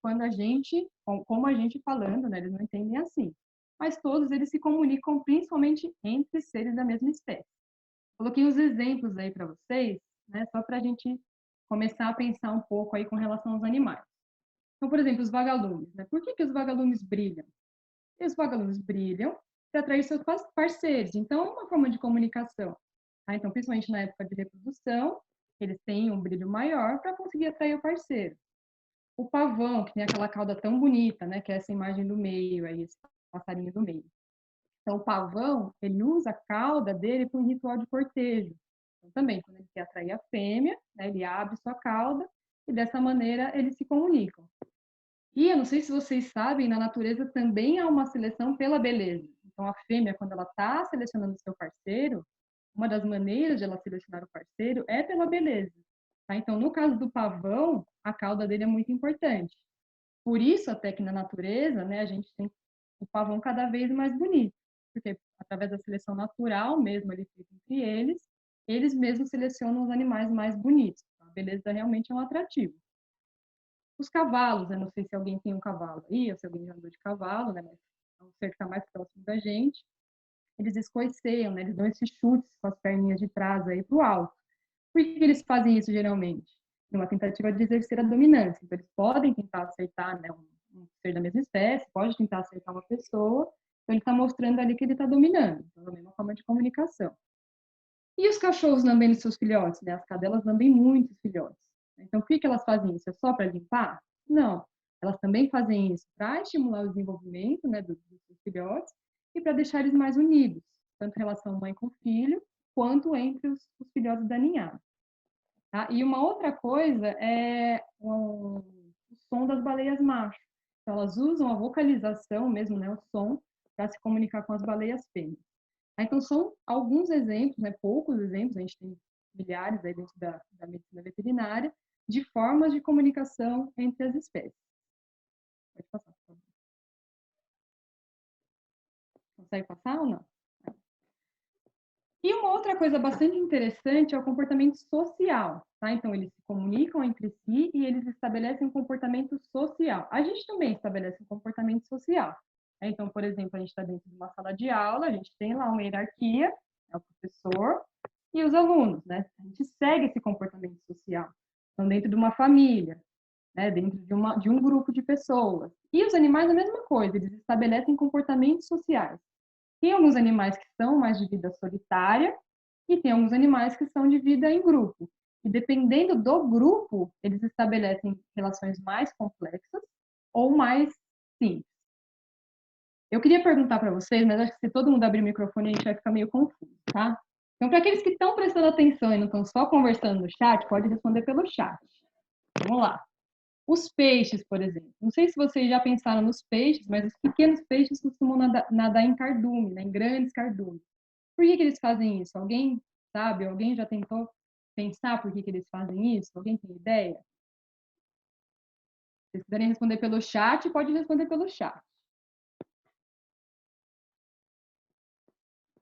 quando a gente, como a gente falando, né? Eles não entendem assim. Mas todos eles se comunicam principalmente entre seres da mesma espécie. Coloquei os exemplos aí para vocês, né? Só para a gente começar a pensar um pouco aí com relação aos animais. Então, por exemplo, os vagalumes, né? Por que os vagalumes brilham? E os vagalumes brilham para atrair seus parceiros. Então, é uma forma de comunicação. Tá? Então, principalmente na época de reprodução, eles têm um brilho maior para conseguir atrair o parceiro. O pavão, que tem aquela cauda tão bonita, né? Que é essa imagem do meio, aí, esse passarinho do meio. Então, o pavão, ele usa a cauda dele para um ritual de cortejo. Então, também, quando ele quer atrair a fêmea, né, ele abre sua cauda e, dessa maneira, eles se comunicam. E eu não sei se vocês sabem, na natureza também há uma seleção pela beleza. Então, a fêmea, quando ela está selecionando o seu parceiro, uma das maneiras de ela selecionar o parceiro é pela beleza. Tá? Então, no caso do pavão, a cauda dele é muito importante. Por isso, até que na natureza, né, a gente tem o pavão cada vez mais bonito. Porque, através da seleção natural mesmo, ali feita entre eles mesmos selecionam os animais mais bonitos. A beleza realmente é um atrativo. Os cavalos, eu não sei se alguém tem um cavalo aí, ou se alguém já andou de cavalo, né, mas é um ser que está mais próximo da gente. Eles escoiceiam, né, eles dão esses chutes com as perninhas de trás aí para o alto. Por que eles fazem isso geralmente? Numa tentativa de exercer a dominância. Então, eles podem tentar acertar, né, um ser da mesma espécie, pode tentar acertar uma pessoa, então ele está mostrando ali que ele está dominando. Então, é uma forma de comunicação. E os cachorros lambendo seus filhotes, né? As cadelas lambem muitos filhotes. Então, por que elas fazem isso? É só para limpar? Não. Elas também fazem isso para estimular o desenvolvimento, né, dos seus filhotes e para deixar eles mais unidos, tanto em relação mãe com filho, quanto entre os filhotes da ninhada. Tá? E uma outra coisa é o som das baleias macho. Então, elas usam a vocalização mesmo, né, o som, para se comunicar com as baleias fêmeas. Então, são alguns exemplos, né, poucos exemplos, a gente tem milhares aí dentro da medicina veterinária, de formas de comunicação entre as espécies. Pode passar, por favor. Consegue passar ou não? E uma outra coisa bastante interessante é o comportamento social, tá? Então, eles se comunicam entre si e eles estabelecem um comportamento social. A gente também estabelece um comportamento social. Né? Então, por exemplo, a gente está dentro de uma sala de aula, a gente tem lá uma hierarquia, é o professor e os alunos, né? A gente segue esse comportamento social. Então, dentro de uma família, né? Dentro de um grupo de pessoas. E os animais, a mesma coisa, eles estabelecem comportamentos sociais. Tem alguns animais que são mais de vida solitária e tem alguns animais que são de vida em grupo. E dependendo do grupo, eles estabelecem relações mais complexas ou mais simples. Eu queria perguntar para vocês, mas acho que se todo mundo abrir o microfone, a gente vai ficar meio confuso, tá? Então, para aqueles que estão prestando atenção e não estão só conversando no chat, pode responder pelo chat. Vamos lá. Os peixes, por exemplo. Não sei se vocês já pensaram nos peixes, mas os pequenos peixes costumam nadar em cardume, né, em grandes cardumes. Por que eles fazem isso? Alguém sabe? Alguém já tentou pensar por que eles fazem isso? Alguém tem ideia? Se vocês quiserem responder pelo chat, pode responder pelo chat.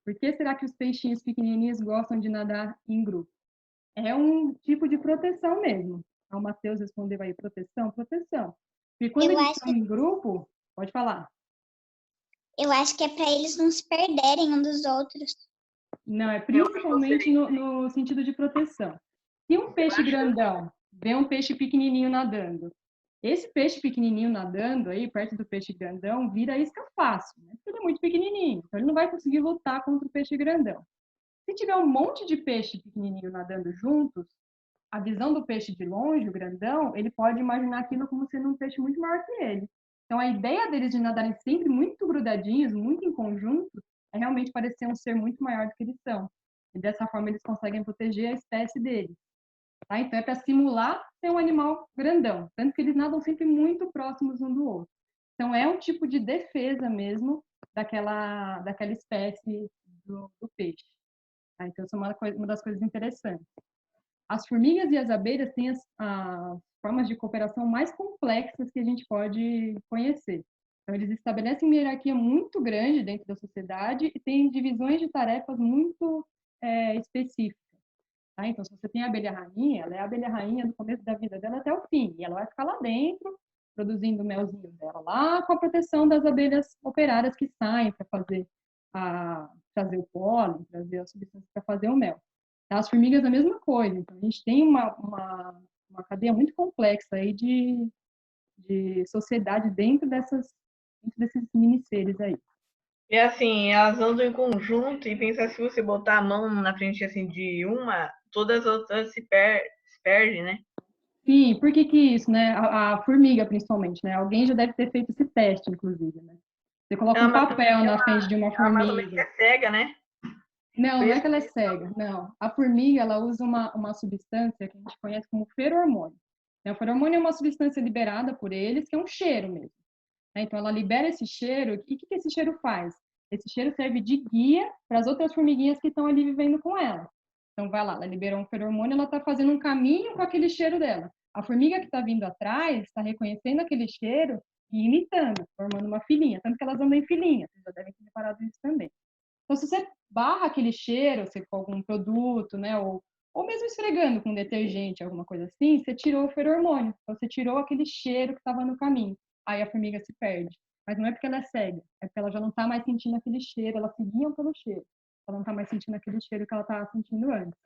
Por que será que os peixinhos pequenininhos gostam de nadar em grupo? É um tipo de proteção mesmo. O Matheus respondeu aí, proteção? Proteção. E quando eles estão em grupo, pode falar. Eu acho que é para eles não se perderem um dos outros. Não, é principalmente no sentido de proteção. Se um peixe grandão vê um peixe pequenininho nadando, esse peixe pequenininho nadando aí, perto do peixe grandão, vira isca fácil, né? Porque ele é muito pequenininho, então ele não vai conseguir lutar contra o peixe grandão. Se tiver um monte de peixe pequenininho nadando juntos, a visão do peixe de longe, o grandão, ele pode imaginar aquilo como sendo um peixe muito maior que ele. Então, a ideia deles de nadarem sempre muito grudadinhos, muito em conjunto, é realmente parecer um ser muito maior do que eles são. E dessa forma, eles conseguem proteger a espécie deles. Tá? Então, é para simular ser um animal grandão. Tanto que eles nadam sempre muito próximos um do outro. Então, é um tipo de defesa mesmo daquela espécie do peixe. Tá? Então, isso é uma das coisas interessantes. As formigas e as abelhas têm as formas de cooperação mais complexas que a gente pode conhecer. Então, eles estabelecem uma hierarquia muito grande dentro da sociedade e têm divisões de tarefas muito específicas. Tá? Então, se você tem a abelha rainha, ela é a abelha rainha do começo da vida dela até o fim. E ela vai ficar lá dentro, produzindo o melzinho dela lá, com a proteção das abelhas operárias que saem para trazer o pólen, trazer as substâncias para fazer o mel. As formigas, a mesma coisa. Então, a gente tem uma cadeia muito complexa aí de sociedade dentro desses mini seres aí. E assim, elas andam em conjunto e pensa se você botar a mão na frente assim de uma, todas as outras se perdem, né? Sim, por que isso, né? A formiga, principalmente, né? Alguém já deve ter feito esse teste, inclusive, né? Você coloca um papel na frente de uma formiga. Ela é cega, né? Não é que ela é cega, não. A formiga, ela usa uma substância que a gente conhece como feromônio. O feromônio é uma substância liberada por eles, que é um cheiro mesmo. Então, ela libera esse cheiro, e o que esse cheiro faz? Esse cheiro serve de guia para as outras formiguinhas que estão ali vivendo com ela. Então, vai lá, ela liberou um feromônio, ela está fazendo um caminho com aquele cheiro dela. A formiga que está vindo atrás está reconhecendo aquele cheiro e imitando, formando uma filinha. Tanto que elas andam em filinha, vocês já devem ter reparado isso também. Então, se você barra aquele cheiro, se for algum produto, né, ou mesmo esfregando com detergente, alguma coisa assim, você tirou o feromônio. Então, você tirou aquele cheiro que estava no caminho. Aí a formiga se perde. Mas não é porque ela é cega, é porque ela já não está mais sentindo aquele cheiro, ela seguia pelo cheiro. Ela não está mais sentindo aquele cheiro que ela estava sentindo antes.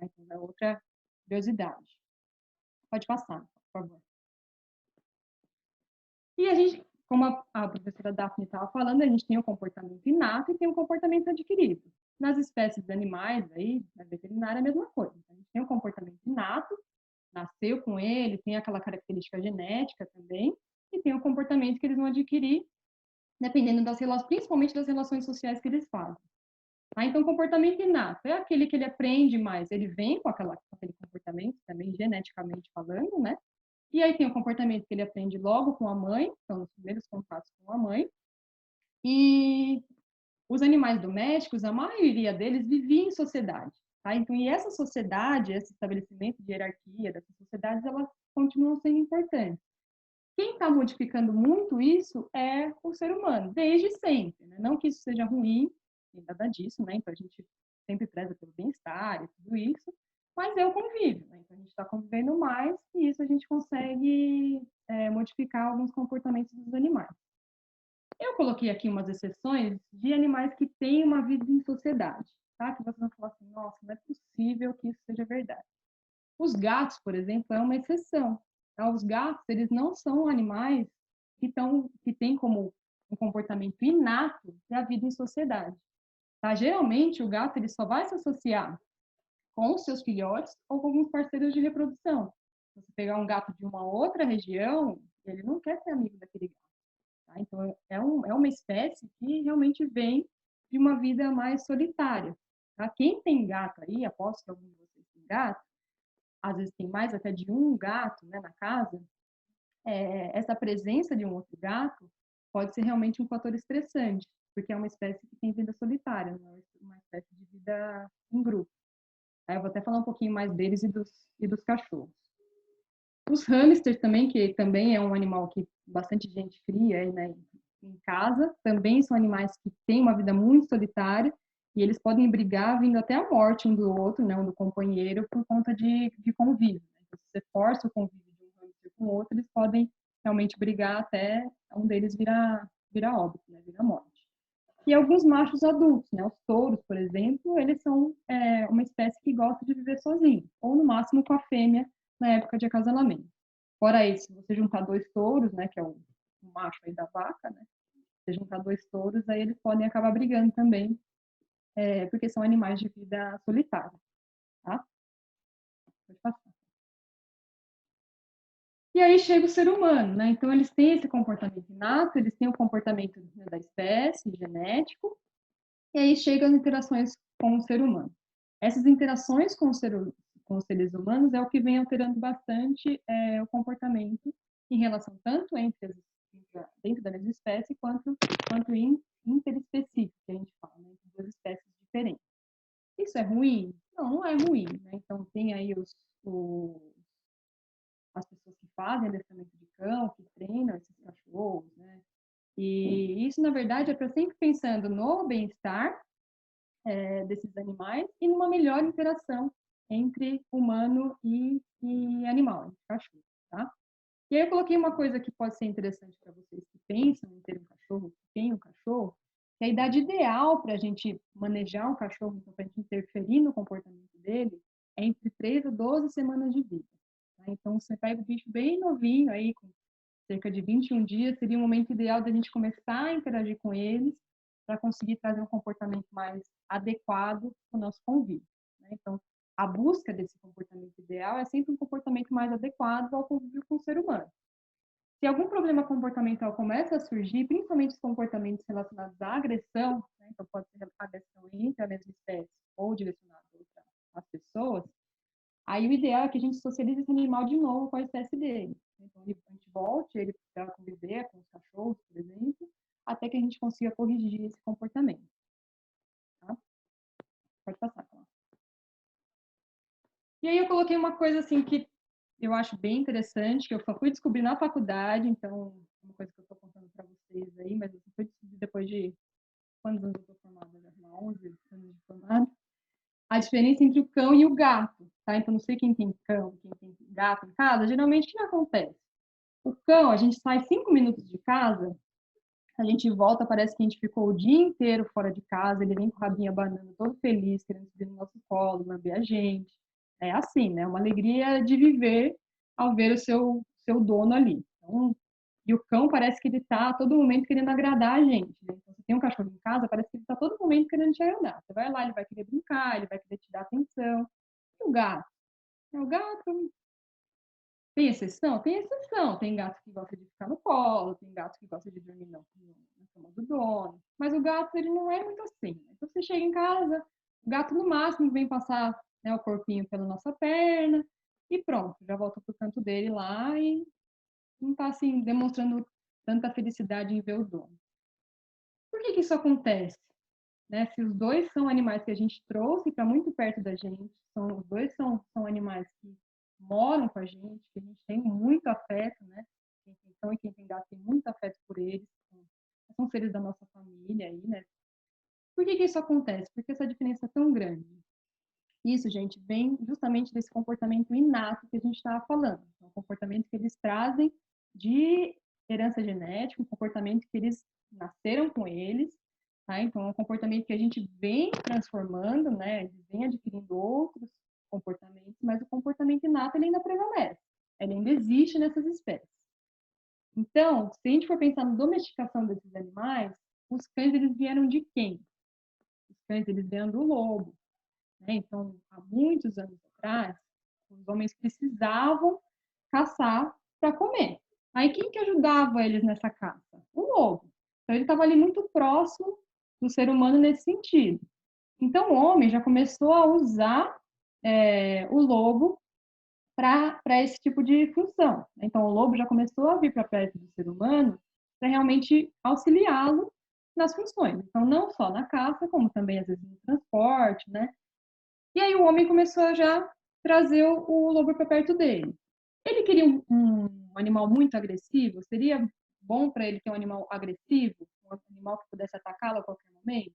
Então, é outra curiosidade. Pode passar, por favor. E a gente, como a professora Daphne estava falando, a gente tem o comportamento inato e tem o comportamento adquirido. Nas espécies de animais, aí, na veterinária, é a mesma coisa. A gente tem o comportamento inato, nasceu com ele, tem aquela característica genética também, e tem o comportamento que eles vão adquirir, dependendo das relações, principalmente das relações sociais que eles fazem. Então, o comportamento inato é aquele que ele aprende mais, ele vem com aquele comportamento, também geneticamente falando, né? E aí tem o comportamento que ele aprende logo com a mãe, são os primeiros contatos com a mãe. E os animais domésticos, a maioria deles vivia em sociedade. Tá? Então, e essa sociedade, esse estabelecimento de hierarquia dessas sociedades, elas continuam sendo importantes. Quem está modificando muito isso é o ser humano, desde sempre. Né? Não que isso seja ruim, nada disso, né? Então a gente sempre preza pelo bem-estar e tudo isso, mas é o convívio, né? Então a gente está convivendo mais e isso a gente consegue modificar alguns comportamentos dos animais. Eu coloquei aqui umas exceções de animais que têm uma vida em sociedade, tá? Que vocês vão falar assim, nossa, não é possível que isso seja verdade. Os gatos, por exemplo, é uma exceção. Tá? Os gatos, eles não são animais que têm como um comportamento inato da vida em sociedade. Tá? Geralmente, o gato ele só vai se associar com os seus filhotes ou com alguns parceiros de reprodução. Se você pegar um gato de uma outra região, ele não quer ser amigo daquele gato. Tá? Então, é uma espécie que realmente vem de uma vida mais solitária. Tá? Quem tem gato aí, aposto que algum de vocês tem gato, às vezes tem mais até de um gato, né, na casa, essa presença de um outro gato pode ser realmente um fator estressante, porque é uma espécie que tem vida solitária, não é uma espécie de vida em grupo. Aí eu vou até falar um pouquinho mais deles e dos cachorros. Os hamsters também, que também é um animal que bastante gente cria aí, né, em casa, também são animais que têm uma vida muito solitária e eles podem brigar vindo até a morte um do outro, né, um do companheiro, por conta de convívio. Então, se você força o convívio de um hamster com o outro, eles podem realmente brigar até um deles virar óbito, né, virar morte. E alguns machos adultos, né, os touros, por exemplo, eles são uma espécie que gosta de viver sozinho, ou no máximo com a fêmea na época de acasalamento. Fora isso, se você juntar 2 touros, né, que é o macho aí da vaca, né, se você juntar 2 touros, aí eles podem acabar brigando também, porque são animais de vida solitária, tá? Pode passar. E aí chega o ser humano, né? Então eles têm esse comportamento inato, eles têm o comportamento, né, da espécie, genético, e aí chegam as interações com o ser humano. Essas interações com os seres humanos é o que vem alterando bastante o comportamento em relação tanto dentro da mesma espécie quanto interespecífico, que a gente fala, né? Duas espécies diferentes. Isso é ruim? Não, não é ruim, né? Então tem aí as pessoas que fazem adestramento de cão, que treinam esses cachorros, né? E isso, na verdade, é para sempre pensando no bem-estar desses animais e numa melhor interação entre humano e animal, entre cachorro, tá? E aí eu coloquei uma coisa que pode ser interessante para vocês que pensam em ter um cachorro, que tem um cachorro, que a idade ideal para a gente manejar um cachorro, então, para a gente interferir no comportamento dele, é entre 3 a 12 semanas de vida. Tá? Então, você pega o bicho bem novinho, aí, com cerca de 21 dias, seria o momento ideal da gente começar a interagir com eles, para conseguir trazer um comportamento mais adequado para o nosso convívio. Né? Então, a busca desse comportamento ideal é sempre um comportamento mais adequado ao convívio com o ser humano. Se algum problema comportamental começa a surgir, principalmente os comportamentos relacionados à agressão, né? Então pode ser agressão entre a mesma espécie ou direcionada às pessoas, aí o ideal é que a gente socialize esse animal de novo com a espécie dele. Então a gente volte ele para conviver com os cachorros, por exemplo, até que a gente consiga corrigir esse comportamento. Tá? Pode passar, Cláudia. E aí eu coloquei uma coisa assim que eu acho bem interessante, que eu só fui descobrir na faculdade, então é uma coisa que eu estou contando para vocês aí, mas eu só fui descobrir depois de quantos anos eu estou formada? 11 anos de formada. A diferença entre o cão e o gato, tá? Então não sei quem tem cão, quem tem gato em casa, geralmente o que acontece? O cão, a gente sai 5 minutos de casa, a gente volta, parece que a gente ficou o dia inteiro fora de casa, ele vem com o rabinho abanando, todo feliz, querendo subir no nosso colo, lamber a gente. É assim, né? Uma alegria de viver ao ver o seu dono ali. Então, e o cão parece que ele está a todo momento querendo agradar a gente. Né? Então, você tem um cachorro em casa, parece que ele está a todo momento querendo te agradar. Você vai lá, ele vai querer brincar, ele vai querer te dar atenção. E o gato? O gato tem exceção? Tem exceção. Tem gato que gosta de ficar no colo, tem gato que gosta de dormir na cama do dono. Mas o gato, ele não é muito assim. Então, você chega em casa, o gato no máximo vem passar, né, o corpinho pela nossa perna e pronto, já volta pro canto dele lá e não está assim demonstrando tanta felicidade em ver o dono. Por que isso acontece? Né? Se os dois são animais que a gente trouxe para muito perto da gente, os dois são animais que moram com a gente, que a gente tem muito afeto, né? Quem tem cão e quem tem gato tem muito afeto por eles, são seres da nossa família aí, né? Por que isso acontece? Porque essa diferença é tão grande. Isso, gente, vem justamente desse comportamento inato que a gente estava falando. É um comportamento que eles trazem de herança genética, um comportamento que eles nasceram com eles, tá? Então, é um comportamento que a gente vem transformando, né? Eles vêm adquirindo outros comportamentos, mas o comportamento inato ele ainda prevalece. Ele ainda existe nessas espécies. Então, se a gente for pensar na domesticação desses animais, os cães eles vieram de quem? Os cães eles vieram do lobo. Né? Então, há muitos anos atrás, os homens precisavam caçar para comer. Aí, quem que ajudava eles nessa caça? O lobo. Então, ele estava ali muito próximo do ser humano nesse sentido. Então, o homem já começou a usar o lobo para esse tipo de função. Então, o lobo já começou a vir para perto do ser humano para realmente auxiliá-lo nas funções. Então, não só na caça, como também, às vezes, no transporte, né? E aí o homem começou a já trazer o lobo para perto dele. Ele queria um animal muito agressivo? Seria bom para ele ter um animal agressivo? Um animal que pudesse atacá-lo a qualquer momento?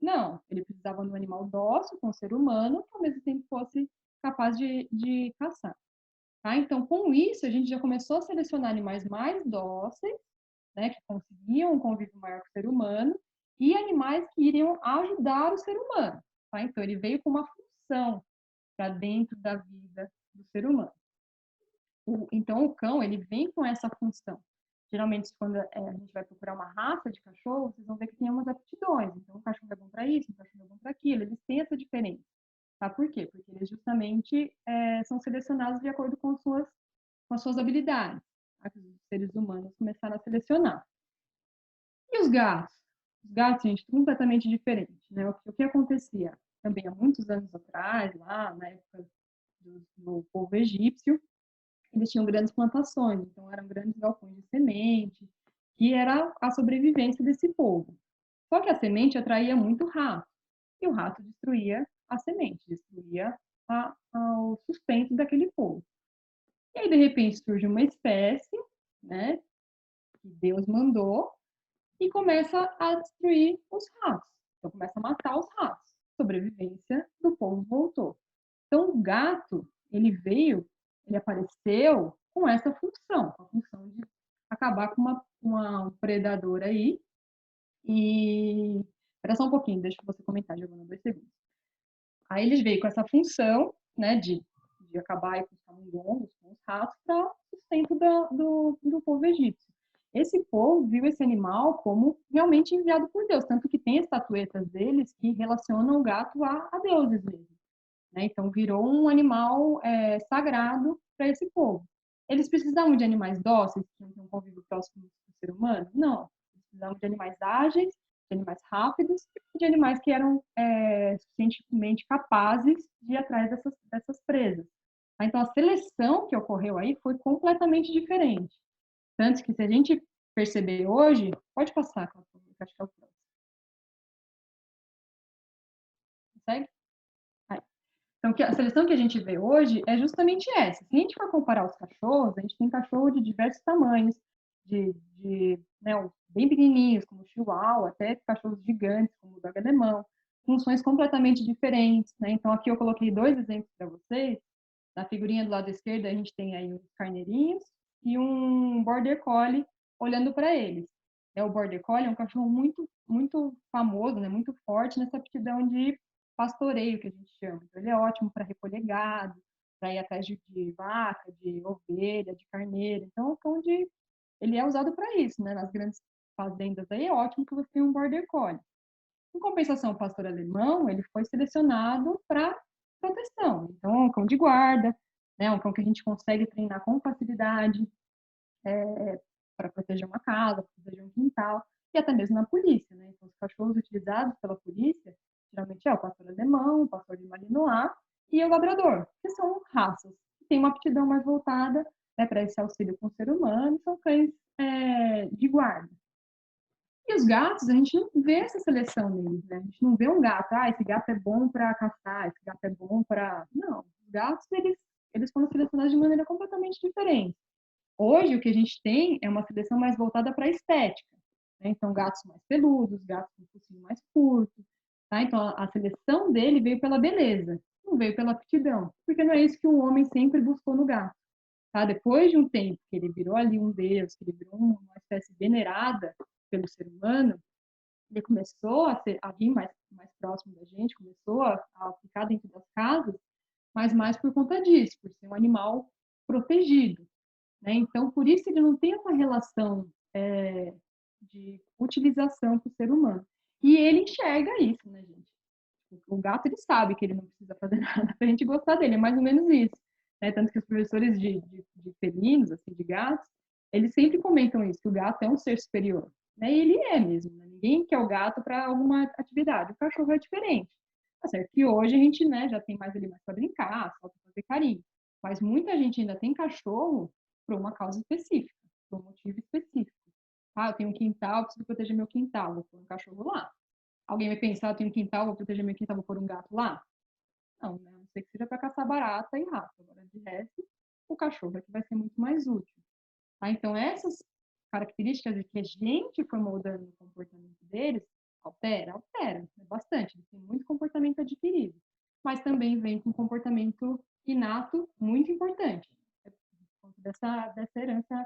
Não, ele precisava de um animal dócil com o ser humano, que ao mesmo tempo fosse capaz de caçar. Tá? Então, com isso, a gente já começou a selecionar animais mais dóceis, né, que conseguiam um convívio maior com o ser humano, e animais que iriam ajudar o ser humano. Tá? Então, ele veio com uma função para dentro da vida do ser humano. Então, o cão, ele vem com essa função. Geralmente, quando a gente vai procurar uma raça de cachorro, vocês vão ver que tem umas aptidões. Então, um cachorro é bom para isso, um cachorro é bom para aquilo. Eles têm essa diferença. Tá? Por quê? Porque eles justamente são selecionados de acordo com as suas habilidades. Tá? Os seres humanos começaram a selecionar. E os gatos? Os gatos, gente, completamente diferente. Né? O que acontecia também há muitos anos atrás, lá na época do povo egípcio, eles tinham grandes plantações, então eram grandes galpões de semente, que era a sobrevivência desse povo. Só que a semente atraía muito rato, e o rato destruía a semente, destruía o sustento daquele povo. E aí, de repente, surge uma espécie, né, que Deus mandou, e começa a destruir os ratos. Então, começa a matar os ratos. Sobrevivência do povo voltou. Então, o gato, ele apareceu com essa função, a função de acabar com uma predadora aí. E... Espera só um pouquinho, deixa você comentar, Giovana, 2 segundos. Aí eles veio com essa função, né, de acabar com os camundongos, com os ratos, para sustento do povo egípcio. Esse povo viu esse animal como realmente enviado por Deus, tanto que tem estatuetas deles que relacionam o gato a deuses mesmo. Né? Então, virou um animal sagrado para esse povo. Eles precisavam de animais dóceis, que tinham um convívio próximo do ser humano? Não. Eles precisavam de animais ágeis, de animais rápidos, e de animais que eram suficientemente capazes de ir atrás dessas presas. Então, a seleção que ocorreu aí foi completamente diferente. Tanto que, se a gente perceber hoje, pode passar, que acho que é o próximo. Consegue? Aí. Então, a seleção que a gente vê hoje é justamente essa. Se a gente for comparar os cachorros, a gente tem cachorro de diversos tamanhos, né, bem pequenininhos, como o chihuahua, até cachorros gigantes, como o dog alemão, funções completamente diferentes. Né? Então, aqui eu coloquei 2 exemplos para vocês. Na figurinha do lado esquerdo, a gente tem aí uns carneirinhos e um border collie olhando para eles. O border collie é um cachorro muito, muito famoso, né, muito forte nessa aptidão de pastoreio, que a gente chama. Então, ele é ótimo para recolher gado, para ir atrás de vaca, de ovelha, de carneiro. Então, ele é usado para isso, né? Nas grandes fazendas aí é ótimo que você tenha um border collie. Em compensação, o pastor alemão, ele foi selecionado para proteção. Então, é um cão de guarda, né? Um cão que a gente consegue treinar com facilidade para proteger uma casa, para proteger um quintal, e até mesmo na polícia, né? Então, os cachorros utilizados pela polícia, geralmente o pastor alemão, o pastor de Malinois e o labrador, que são raças que têm uma aptidão mais voltada, né, para esse auxílio com o ser humano, são cães de guarda. E os gatos, a gente não vê essa seleção neles, né? A gente não vê um gato, esse gato é bom para caçar, esse gato é bom para... Não, os gatos, eles foram selecionados de maneira completamente diferente. Hoje, o que a gente tem é uma seleção mais voltada para a estética. Né? Então, gatos mais peludos, gatos com focinho mais curto, tá? Então, a seleção dele veio pela beleza, não veio pela aptidão, porque não é isso que o homem sempre buscou no gato, tá? Depois de um tempo que ele virou ali um deus, que ele virou uma espécie venerada pelo ser humano, ele começou a vir mais próximo da gente, começou a ficar dentro das casas, mas mais por conta disso, por ser um animal protegido, né? Então, por isso ele não tem essa relação de utilização com o ser humano. E ele enxerga isso, né, gente? O gato, ele sabe que ele não precisa fazer nada pra gente gostar dele, é mais ou menos isso, né? Tanto que os professores de felinos, assim, de gatos, eles sempre comentam isso, que o gato é um ser superior, né? E ele é mesmo, né? Ninguém quer o gato para alguma atividade, o cachorro é diferente. Tá certo que hoje a gente, né, já tem mais ali mais para brincar, só para fazer carinho, mas muita gente ainda tem cachorro por uma causa específica, por um motivo específico. Ah, eu tenho um quintal, preciso proteger meu quintal, vou pôr um cachorro lá. Alguém vai pensar, eu tenho um quintal, vou proteger meu quintal, vou pôr um gato lá? Não, né? A não ser que seja para caçar barata e rato. Agora, de resto, o cachorro é que vai ser muito mais útil. Tá? Então, essas características que a gente foi moldando no comportamento deles, altera bastante. Eles têm muito comportamento adquirido, mas também vem com comportamento inato muito importante. Dessa herança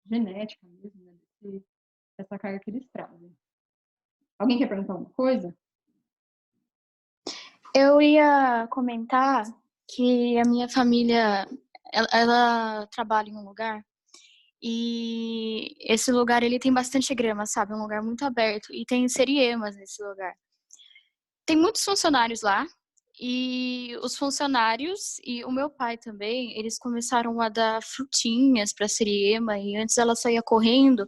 genética mesmo, né? Dessa carga que eles trazem. Alguém quer perguntar alguma coisa? Eu ia comentar que a minha família, ela trabalha em um lugar e esse lugar ele tem bastante grama, sabe? Um lugar muito aberto e tem seriemas nesse lugar. Tem muitos funcionários lá e os funcionários e o meu pai também, eles começaram a dar frutinhas para a siriema e antes ela saía correndo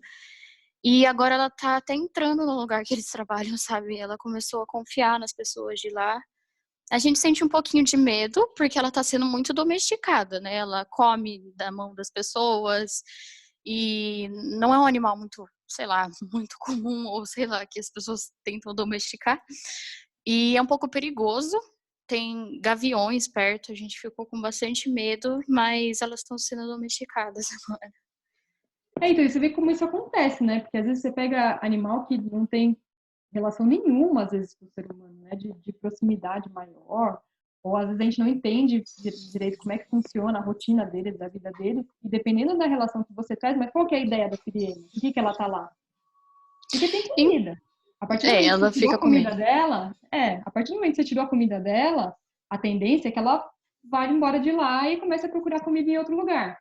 e agora ela tá até entrando no lugar que eles trabalham, sabe? Ela começou a confiar nas pessoas de lá. A gente sente um pouquinho de medo, porque ela tá sendo muito domesticada, né? Ela come da mão das pessoas e não é um animal muito, sei lá, muito comum, ou sei lá, que as pessoas tentam domesticar. E é um pouco perigoso, tem gaviões perto, a gente ficou com bastante medo, mas elas estão sendo domesticadas agora. Então, você vê como isso acontece, né? Porque às vezes você pega animal que não tem relação nenhuma, às vezes, com o ser humano, né? De proximidade maior, ou às vezes a gente não entende direito como é que funciona a rotina deles, da vida deles, e dependendo da relação que você traz, mas qual que é a ideia da siriema? Por que ela tá lá? Porque tem comida. A partir do momento que você tirou a comida dela, a partir do momento que você tirou a comida dela, a tendência é que ela vá embora de lá e comece a procurar comida em outro lugar.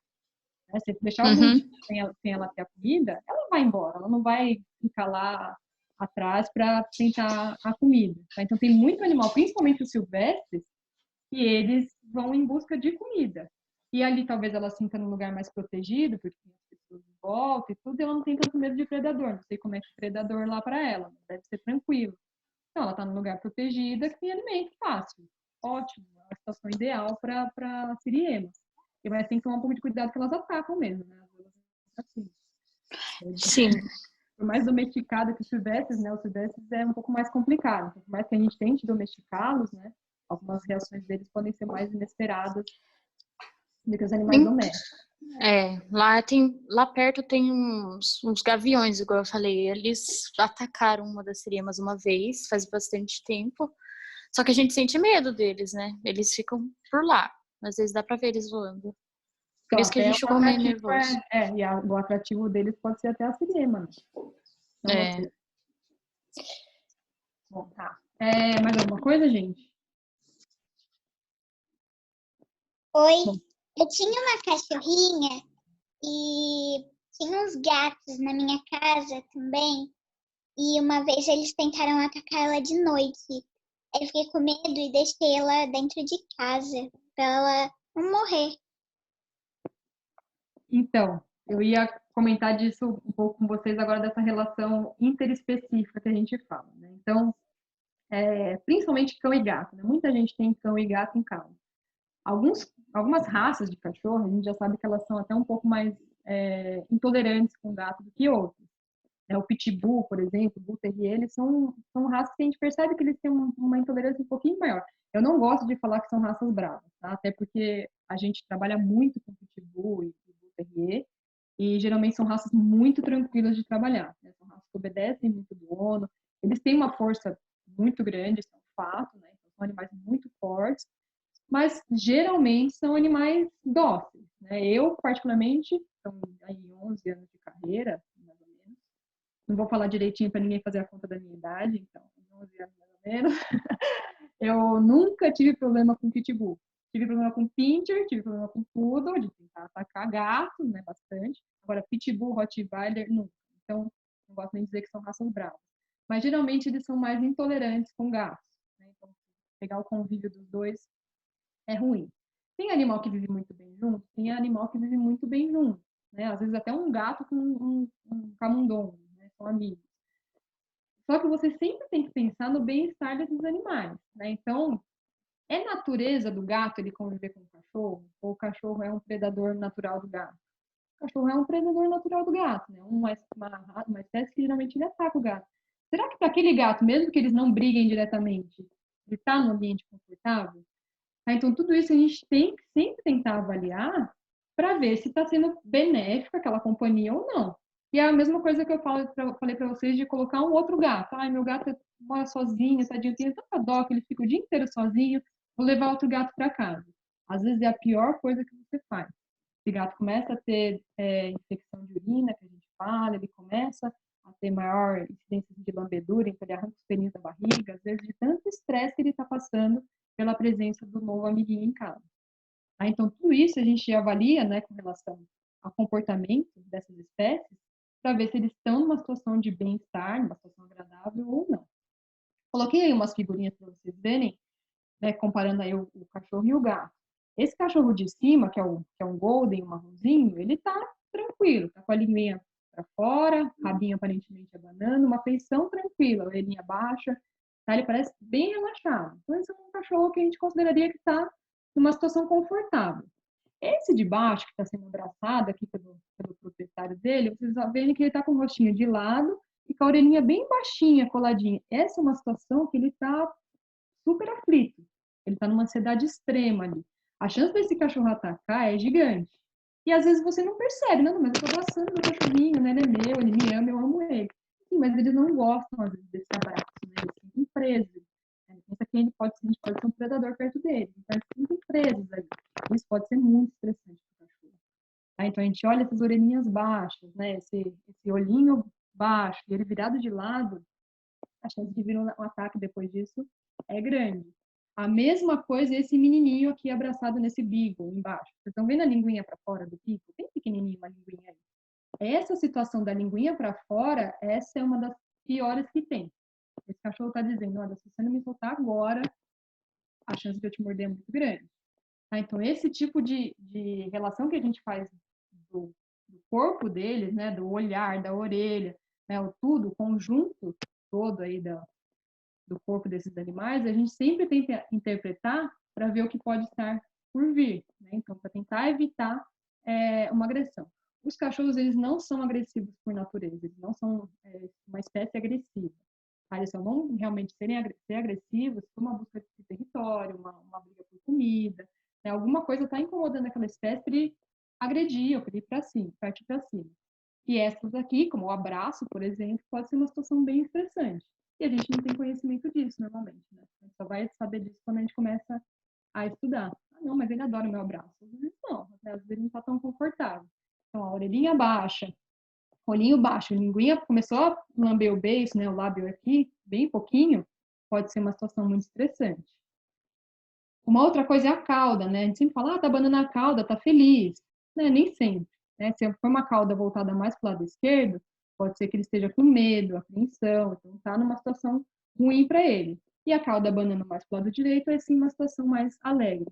Se deixar algum dia sem ela ter a comida, ela vai embora, ela não vai ficar lá atrás para tentar a comida. Tá? Então tem muito animal, principalmente os silvestres, que eles vão em busca de comida. E ali talvez ela sinta num lugar mais protegido, porque tem as pessoas de volta e tudo, e ela não tem tanto medo de predador. Não sei como é que é predador lá para ela, mas deve ser tranquilo. Então ela está num lugar protegido que tem alimento fácil. Ótimo, é a situação ideal para siriemas. Mas tem que tomar um pouco de cuidado que elas atacam mesmo, né? Assim. Sim. Por mais domesticado que os silvestres, né? Os silvestres é um pouco mais complicado. Por mais que a gente tente domesticá-los, né? Algumas reações deles podem ser mais inesperadas do que os animais domésticos. Lá perto tem uns gaviões, igual eu falei. Eles atacaram uma das siriemas uma vez, faz bastante tempo. Só que a gente sente medo deles, né? Eles ficam por lá. Às vezes dá pra ver eles voando. Por isso que a gente ficou meio nervoso. E o atrativo deles pode ser até a siriema. Né? Bom, tá. Mais alguma coisa, gente? Oi. Bom. Eu tinha uma cachorrinha e tinha uns gatos na minha casa também. E uma vez eles tentaram atacar ela de noite. Eu fiquei com medo e deixei ela dentro de casa pra ela não morrer. Então, eu ia comentar disso um pouco com vocês agora, dessa relação interespecífica que a gente fala, né? Então, principalmente cão e gato, né? Muita gente tem cão e gato em casa. Algumas raças de cachorro, a gente já sabe que elas são até um pouco mais intolerantes com gato do que outras. O Pitbull, por exemplo, o Bull Terrier, eles são raças que a gente percebe que eles têm uma intolerância um pouquinho maior. Eu não gosto de falar que são raças bravas, tá? Até porque a gente trabalha muito com Pitbull e Bull Terrier, e geralmente são raças muito tranquilas de trabalhar, né? São raças que obedecem muito dono, eles têm uma força muito grande, são olfato, né? Então, são animais muito fortes, mas geralmente são animais dóceis, né? Eu, particularmente, são aí 11 anos de carreira, mais ou menos. Não vou falar direitinho para ninguém fazer a conta da minha idade, então, 11 anos mais ou menos. Eu nunca tive problema com pitbull. Tive problema com pincher, tive problema com poodle, de tentar atacar gato, né, bastante. Agora, pitbull, rottweiler, nunca. Então, não gosto nem de dizer que são raças bravas. Mas, geralmente, eles são mais intolerantes com gatos, né? Então, pegar o convívio dos dois é ruim. Tem animal que vive muito bem junto, tem animal que vive muito bem junto, né? Às vezes até um gato com um camundongo, né? São amigos. Só que você sempre tem que pensar no bem-estar desses animais, né? Então, é natureza do gato ele conviver com o cachorro? Ou o cachorro é um predador natural do gato? O cachorro é um predador natural do gato, né? Uma espécie que geralmente ele ataca o gato. Será que para aquele gato, mesmo que eles não briguem diretamente, ele está num ambiente confortável? Então, tudo isso a gente tem que sempre tentar avaliar para ver se está sendo benéfico aquela companhia ou não. E é a mesma coisa que eu falei para vocês de colocar um outro gato. Ai, meu gato mora sozinho, tadinho, tem tanta dó que ele fica o dia inteiro sozinho, vou levar outro gato para casa. Às vezes é a pior coisa que você faz. Esse gato começa a ter infecção de urina, que a gente fala, ele começa a ter maior incidência de lambedura, então ele arranca os pelinhos da barriga, às vezes de tanto estresse que ele está passando pela presença do novo amiguinho em casa. Então, tudo isso a gente avalia, né, com relação ao comportamento dessas espécies, para ver se eles estão numa situação de bem-estar, numa situação agradável ou não. Coloquei aí umas figurinhas para vocês verem, né, comparando aí o cachorro e o gato. Esse cachorro de cima, que é um golden, um marronzinho, ele tá tranquilo, tá com a linguinha para fora, rabinho aparentemente abanando, uma feição tranquila, orelhinha baixa, tá? Ele parece bem relaxado. Então, esse é um cachorro que a gente consideraria que está numa situação confortável. Esse de baixo, que está sendo abraçado aqui pelo proprietário dele, vocês veem que ele está com o rostinho de lado e com a orelhinha bem baixinha, coladinha. Essa é uma situação que ele está super aflito. Ele está numa ansiedade extrema ali. A chance desse cachorro atacar é gigante. E às vezes você não percebe, não, mas eu estou abraçando meu cachorrinho, né? Ele é meu, ele me ama, eu amo ele. Sim, mas eles não gostam, às vezes, desse abraço, né? Eles se sentem presos. Pensa que a gente pode ser um predador perto dele. Então, eles se sentem presos ali. Isso pode ser muito estressante para o cachorro. Então, a gente olha essas orelhinhas baixas, né? Esse olhinho baixo e ele virado de lado, a chance de vir um ataque depois disso é grande. A mesma coisa esse menininho aqui abraçado nesse beagle embaixo. Vocês estão vendo a linguinha para fora do beagle? Bem pequenininho uma linguinha aí. Essa situação da linguinha para fora, essa é uma das piores que tem. Esse cachorro está dizendo, olha, se você não me soltar agora, a chance de eu te morder é muito grande. Então, esse tipo de relação que a gente faz do corpo deles, né, do olhar, da orelha, né, o tudo, o conjunto todo aí do corpo desses animais, a gente sempre tenta interpretar para ver o que pode estar por vir, né? Então, para tentar evitar uma agressão. Os cachorros, eles não são agressivos por natureza, eles não são uma espécie agressiva. Eles só vão realmente ser agressivos por uma busca de território, uma briga por comida, né? Alguma coisa está incomodando aquela espécie para ele agredir ou para ele ir para cima, partir para cima. E essas aqui, como o abraço, por exemplo, pode ser uma situação bem estressante. E a gente não tem conhecimento disso normalmente, né? A gente só vai saber disso quando a gente começa a estudar. Ah, não, mas ele adora o meu abraço. Às vezes não, às vezes ele não está tão confortável. Então, a orelhinha baixa, olhinho baixo, linguinha começou a lamber o beiço, né, o lábio aqui, bem pouquinho, pode ser uma situação muito estressante. Uma outra coisa é a cauda, né? A gente sempre fala, tá abanando a cauda, tá feliz. Né? Nem sempre. Né? Se for uma cauda voltada mais para o lado esquerdo, pode ser que ele esteja com medo, apreensão, então está numa situação ruim para ele. E a cauda abanando mais para o lado direito é sim uma situação mais alegre.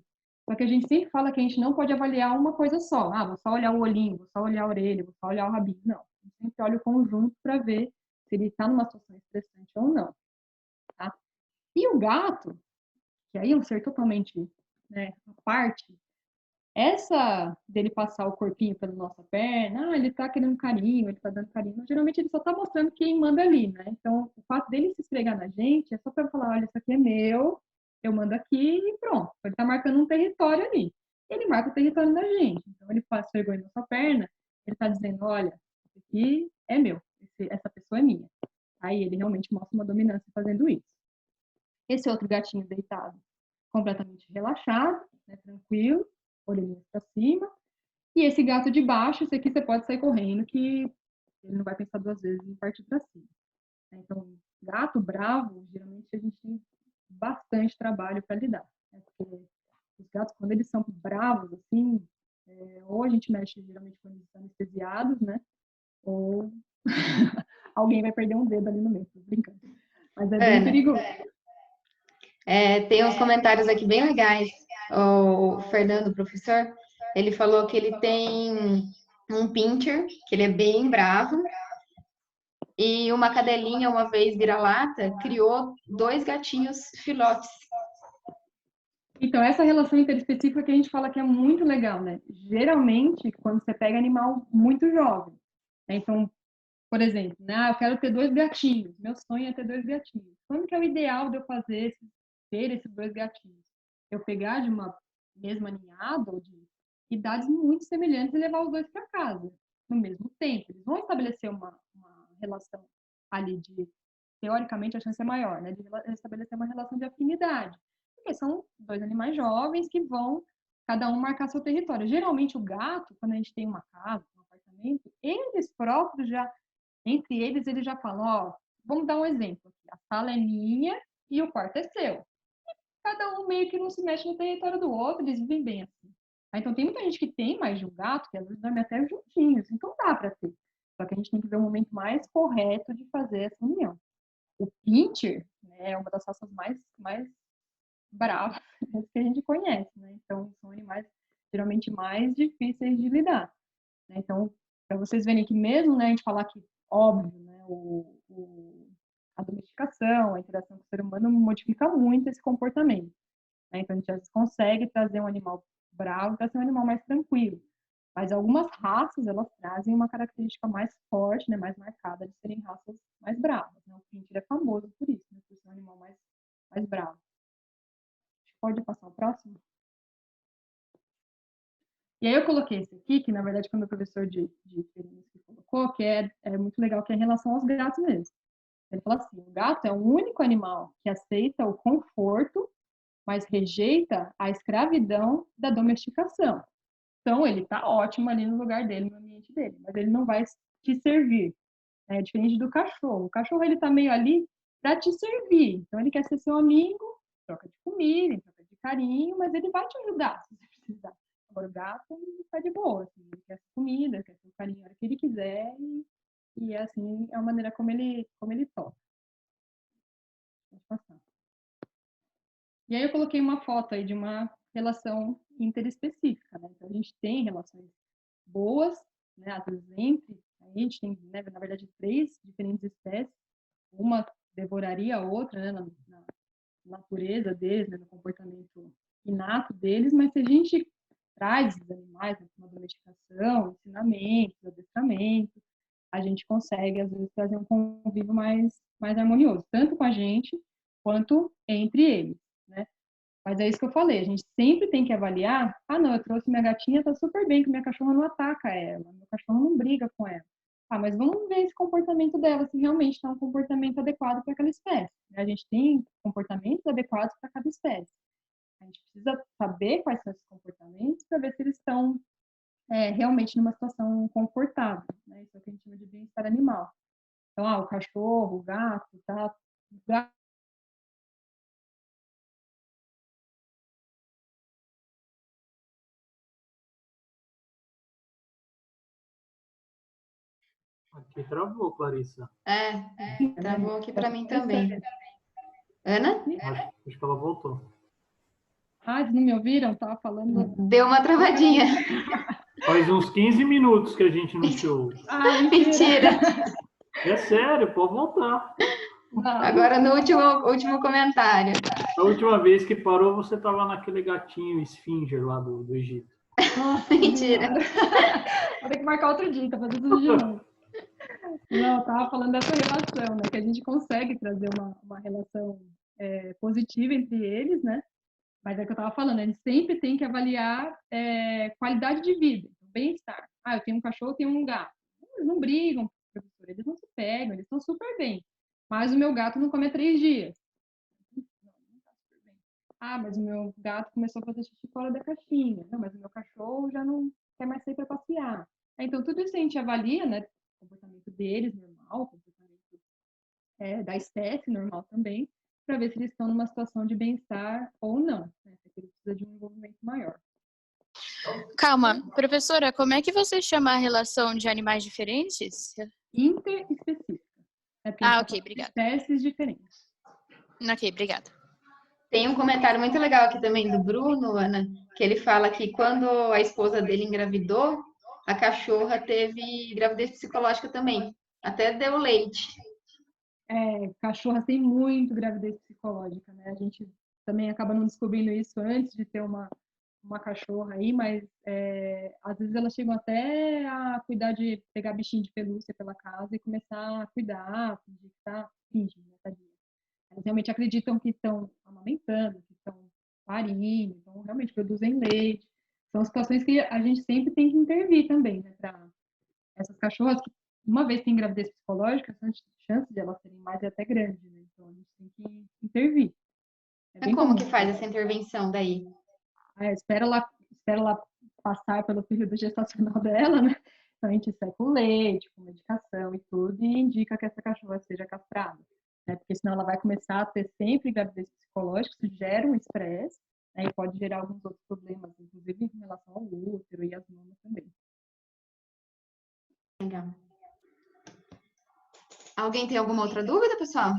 Só que a gente sempre fala que a gente não pode avaliar uma coisa só. Ah, vou só olhar o olhinho, vou só olhar a orelha, vou só olhar o rabinho. Não. A gente sempre olha o conjunto para ver se ele está numa situação estressante ou não. Tá? E o gato, que aí é um ser totalmente, né, à parte, essa dele passar o corpinho pela nossa perna, ele tá querendo carinho, ele tá dando carinho, geralmente ele só tá mostrando quem manda ali, né? Então, o fato dele se esfregar na gente é só para falar, olha, isso aqui é meu, eu mando aqui e pronto. Ele tá marcando um território ali. Ele marca o território da gente. Então, ele passa vergonha na sua perna, ele tá dizendo, olha, isso aqui é meu, essa pessoa é minha. Aí ele realmente mostra uma dominância fazendo isso. Esse outro gatinho deitado, completamente relaxado, né, tranquilo, orelhinhas para cima. E esse gato de baixo, esse aqui você pode sair correndo, que ele não vai pensar duas vezes em partir para cima. Então, gato bravo, geralmente a gente tem bastante trabalho para lidar. Né? Porque os gatos, quando eles são bravos, assim, ou a gente mexe geralmente quando eles estão anestesiados, né? Ou alguém vai perder um dedo ali no meio, tô brincando. Mas é bem perigoso. Tem uns comentários aqui bem legais. O Fernando, professor, ele falou que ele tem um pincher, que ele é bem bravo, e uma cadelinha, uma vez vira-lata, criou 2 gatinhos filhotes. Então, essa relação interespecífica que a gente fala que é muito legal, né? Geralmente, quando você pega animal muito jovem, né? Então, por exemplo, né? Eu quero ter 2 gatinhos. Meu sonho é ter 2 gatinhos. Quando que é o ideal de eu ter esses 2 gatinhos? Eu pegar de uma mesma ninhada ou de idades muito semelhantes e levar os 2 para casa no mesmo tempo. Eles vão estabelecer uma relação ali de, teoricamente, a chance é maior, né? De estabelecer uma relação de afinidade. Porque são 2 animais jovens que vão, cada um, marcar seu território. Geralmente, o gato, quando a gente tem uma casa, um apartamento, eles próprios já, entre eles já falam, ó, vamos dar um exemplo aqui. A sala é minha e o quarto é seu. Cada um meio que não se mexe no território do outro, eles vivem bem assim. Então, tem muita gente que tem mais de um gato, que às vezes dorme até juntinhos, então dá para ter. Só que a gente tem que ver o momento mais correto de fazer essa união. O pincher, né, é uma das raças mais bravas que a gente conhece, né? Então, são animais geralmente mais difíceis de lidar. Né? Então, para vocês verem que mesmo, né, a gente falar que, óbvio, né, a domesticação, a interação com o ser humano modifica muito esse comportamento. Né? Então, a gente às vezes consegue trazer um animal bravo para ser um animal mais tranquilo. Mas algumas raças, elas trazem uma característica mais forte, né, mais marcada de serem raças mais bravas. Né? O pincher é famoso por isso, né, por ser um animal mais bravo. Pode passar o próximo? E aí eu coloquei esse aqui, que na verdade foi o meu professor de felinos que colocou, que é muito legal, que é em relação aos gatos mesmo. Ele fala assim, o gato é o único animal que aceita o conforto, mas rejeita a escravidão da domesticação. Então, ele está ótimo ali no lugar dele, no ambiente dele, mas ele não vai te servir. É diferente do cachorro. O cachorro, ele está meio ali para te servir. Então, ele quer ser seu amigo, troca de comida, troca de carinho, mas ele vai te ajudar se você precisar. Agora, o gato, ele está de boa. Assim, ele quer sua comida, quer seu carinho a hora que ele quiser e assim, é a maneira como ele toca. Pode passar. E aí eu coloquei uma foto aí de uma relação interespecífica, né? Então, a gente tem relações boas, né? Às vezes entre, a gente tem, né, na verdade, 3 diferentes espécies, uma devoraria a outra, né, na natureza deles, né, no comportamento inato deles, mas se a gente traz esses animais, né, uma domesticação, ensinamentos, adestramento, a gente consegue, às vezes, trazer um convívio mais harmonioso, tanto com a gente, quanto entre eles, né? Mas é isso que eu falei, a gente sempre tem que avaliar, não, eu trouxe minha gatinha, tá super bem, que minha cachorra não ataca ela, meu cachorro não briga com ela. Mas vamos ver esse comportamento dela, se realmente está um comportamento adequado para aquela espécie. A gente tem comportamentos adequados para cada espécie. A gente precisa saber quais são esses comportamentos para ver se eles estão realmente numa situação confortável, né? Isso é o que a gente chama de bem-estar animal. Então, o cachorro, o gato, tá? O gato Aqui travou, Clarissa. Travou aqui para mim também. Ana? Acho que ela voltou. Eles não me ouviram? Tava falando. Deu uma travadinha. Faz uns 15 minutos que a gente não te ouve. Mentira. É sério, pode voltar. Agora no último comentário. A última vez que parou, você estava naquele gatinho esfinger lá do Egito. Mentira. Vou ter que marcar outro dia, tá fazendo tudo de novo. Não, eu tava falando dessa relação, né? Que a gente consegue trazer uma relação positiva entre eles, né? Mas é o que eu tava falando, a gente sempre tem que avaliar qualidade de vida, bem-estar. Eu tenho um cachorro, eu tenho um gato. Eles não brigam, professor, eles não se pegam, eles estão super bem. Mas o meu gato não come há 3 dias. Ah, mas o meu gato começou a fazer xixi fora da caixinha. Não, mas o meu cachorro já não quer mais sair para passear. Então, tudo isso a gente avalia, né? O comportamento deles, normal, o comportamento da espécie, normal também, para ver se eles estão numa situação de bem-estar ou não, né? Se ele precisa de um envolvimento maior. Calma, professora, como é que você chama a relação de animais diferentes? Interespecífica. Ok, obrigada. Espécies diferentes. Ok, obrigada. Tem um comentário muito legal aqui também do Bruno, Ana, que ele fala que quando a esposa dele engravidou, a cachorra teve gravidez psicológica também. Até deu leite. Cachorra tem muito gravidez psicológica, né? A gente também acaba não descobrindo isso antes de ter uma cachorra aí, mas às vezes elas chegam até a cuidar de pegar bichinho de pelúcia pela casa e começar a cuidar, fingir que tá fingindo, né, tadinha. Elas realmente acreditam que estão amamentando, que estão parindo, então realmente produzem leite. São situações que a gente sempre tem que intervir também, né, para essas cachorras que, uma vez que tem gravidez psicológica, a chance de elas terem mais é até grande, né? Então a gente tem que intervir. Mas como que faz essa intervenção daí? Espera ela passar pelo período gestacional dela, né? Então a gente seca o leite, com medicação e tudo, e indica que essa cachorra seja castrada, né? Porque senão ela vai começar a ter sempre gravidez psicológica, isso gera um estresse, né? E pode gerar alguns outros problemas, inclusive em relação ao útero e às mamas também. Legal. Alguém tem alguma outra dúvida, pessoal?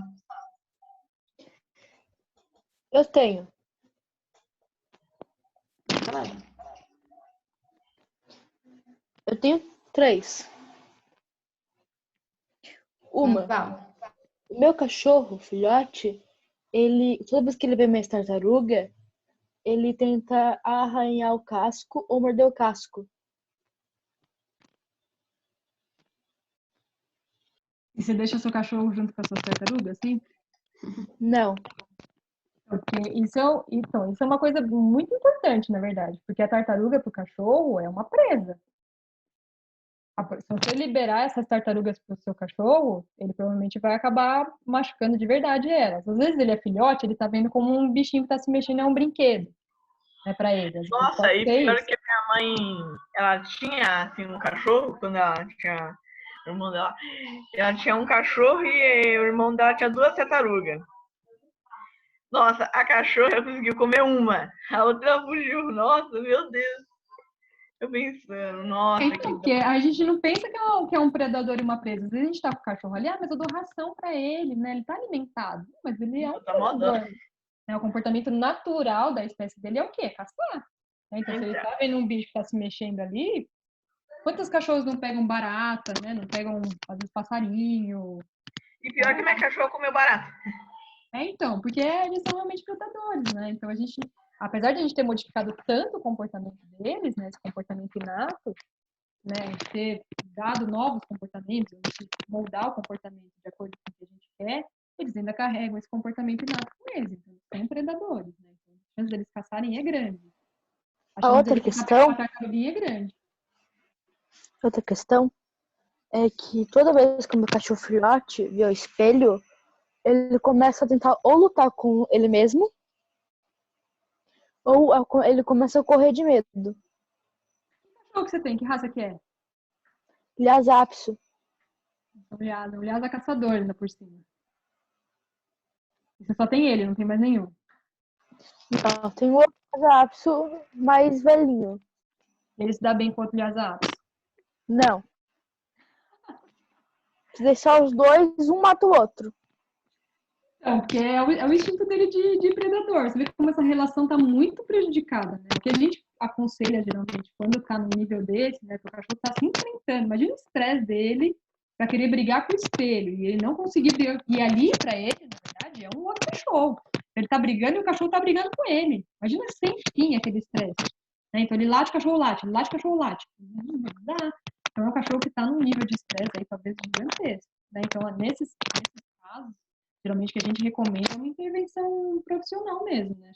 Eu tenho. Eu tenho 3. Uma. O meu cachorro, o filhote, toda vez que ele vê minhas tartaruga, ele tenta arranhar o casco ou morder o casco. E você deixa seu cachorro junto com as suas tartarugas, assim? Não. Porque isso é uma coisa muito importante, na verdade, porque a tartaruga para o cachorro é uma presa. Se você liberar essas tartarugas para o seu cachorro, ele provavelmente vai acabar machucando de verdade elas. Às vezes ele é filhote, ele tá vendo como um bichinho que tá se mexendo é um brinquedo, né, para ele. Nossa, e pior que a minha mãe, ela tinha assim um cachorro quando ela tinha o irmão dela. Ela tinha um cachorro e o irmão dela tinha 2 tartarugas. Nossa, a cachorra conseguiu comer uma, a outra fugiu. Nossa, meu Deus. Eu pensando, nossa. Então, porque a gente não pensa que é um predador e uma presa. Às vezes a gente tá com o cachorro ali, mas eu dou ração para ele, né? Ele tá alimentado. Mas ele é um predador. Né? O comportamento natural da espécie dele é o quê? Caçar. Né? Então, se ele tá vendo um bicho que tá se mexendo ali, quantos cachorros não pegam barata, né? Não pegam, às vezes, passarinho. E pior que minha cachorra comeu barata. Então, porque eles são realmente predadores, né? Então, apesar de a gente ter modificado tanto o comportamento deles, né? Esse comportamento inato, né? A gente ter dado novos comportamentos, a gente moldar o comportamento de acordo com o que a gente quer, eles ainda carregam esse comportamento inato com eles. Então, eles são predadores, né? Então, a chance deles caçarem é grande. A outra questão... é grande. Outra questão é que toda vez que o meu cachorro filhote vê o espelho, ele começa a tentar ou lutar com ele mesmo, ou ele começa a correr de medo. Que cachorro que você tem? Que raça que é? Lhasa Apso. O Lhasa caçador ainda por cima. Você só tem ele, não tem mais nenhum? Não, tem outro Lhasa Apso mais velhinho. Ele se dá bem com outro Lhasa Apso? Não. Se deixar os dois, um mata o outro. Não, porque é o instinto dele de predador. Você vê como essa relação está muito prejudicada, né? O que a gente aconselha, geralmente, quando está no nível desse, né? Que o cachorro está se enfrentando. Imagina o estresse dele para querer brigar com o espelho. E ele não conseguir brigar. E ali, para ele, na verdade, é um outro cachorro. Ele está brigando e o cachorro está brigando com ele. Imagina sem fim aquele estresse. Né? Então, ele late, o cachorro late. Ele late, o cachorro late. Não dá. Então, é um cachorro que está num nível de estresse aí, talvez, gigantesco. Né? Então, nesses casos, geralmente que a gente recomenda uma intervenção profissional mesmo, né?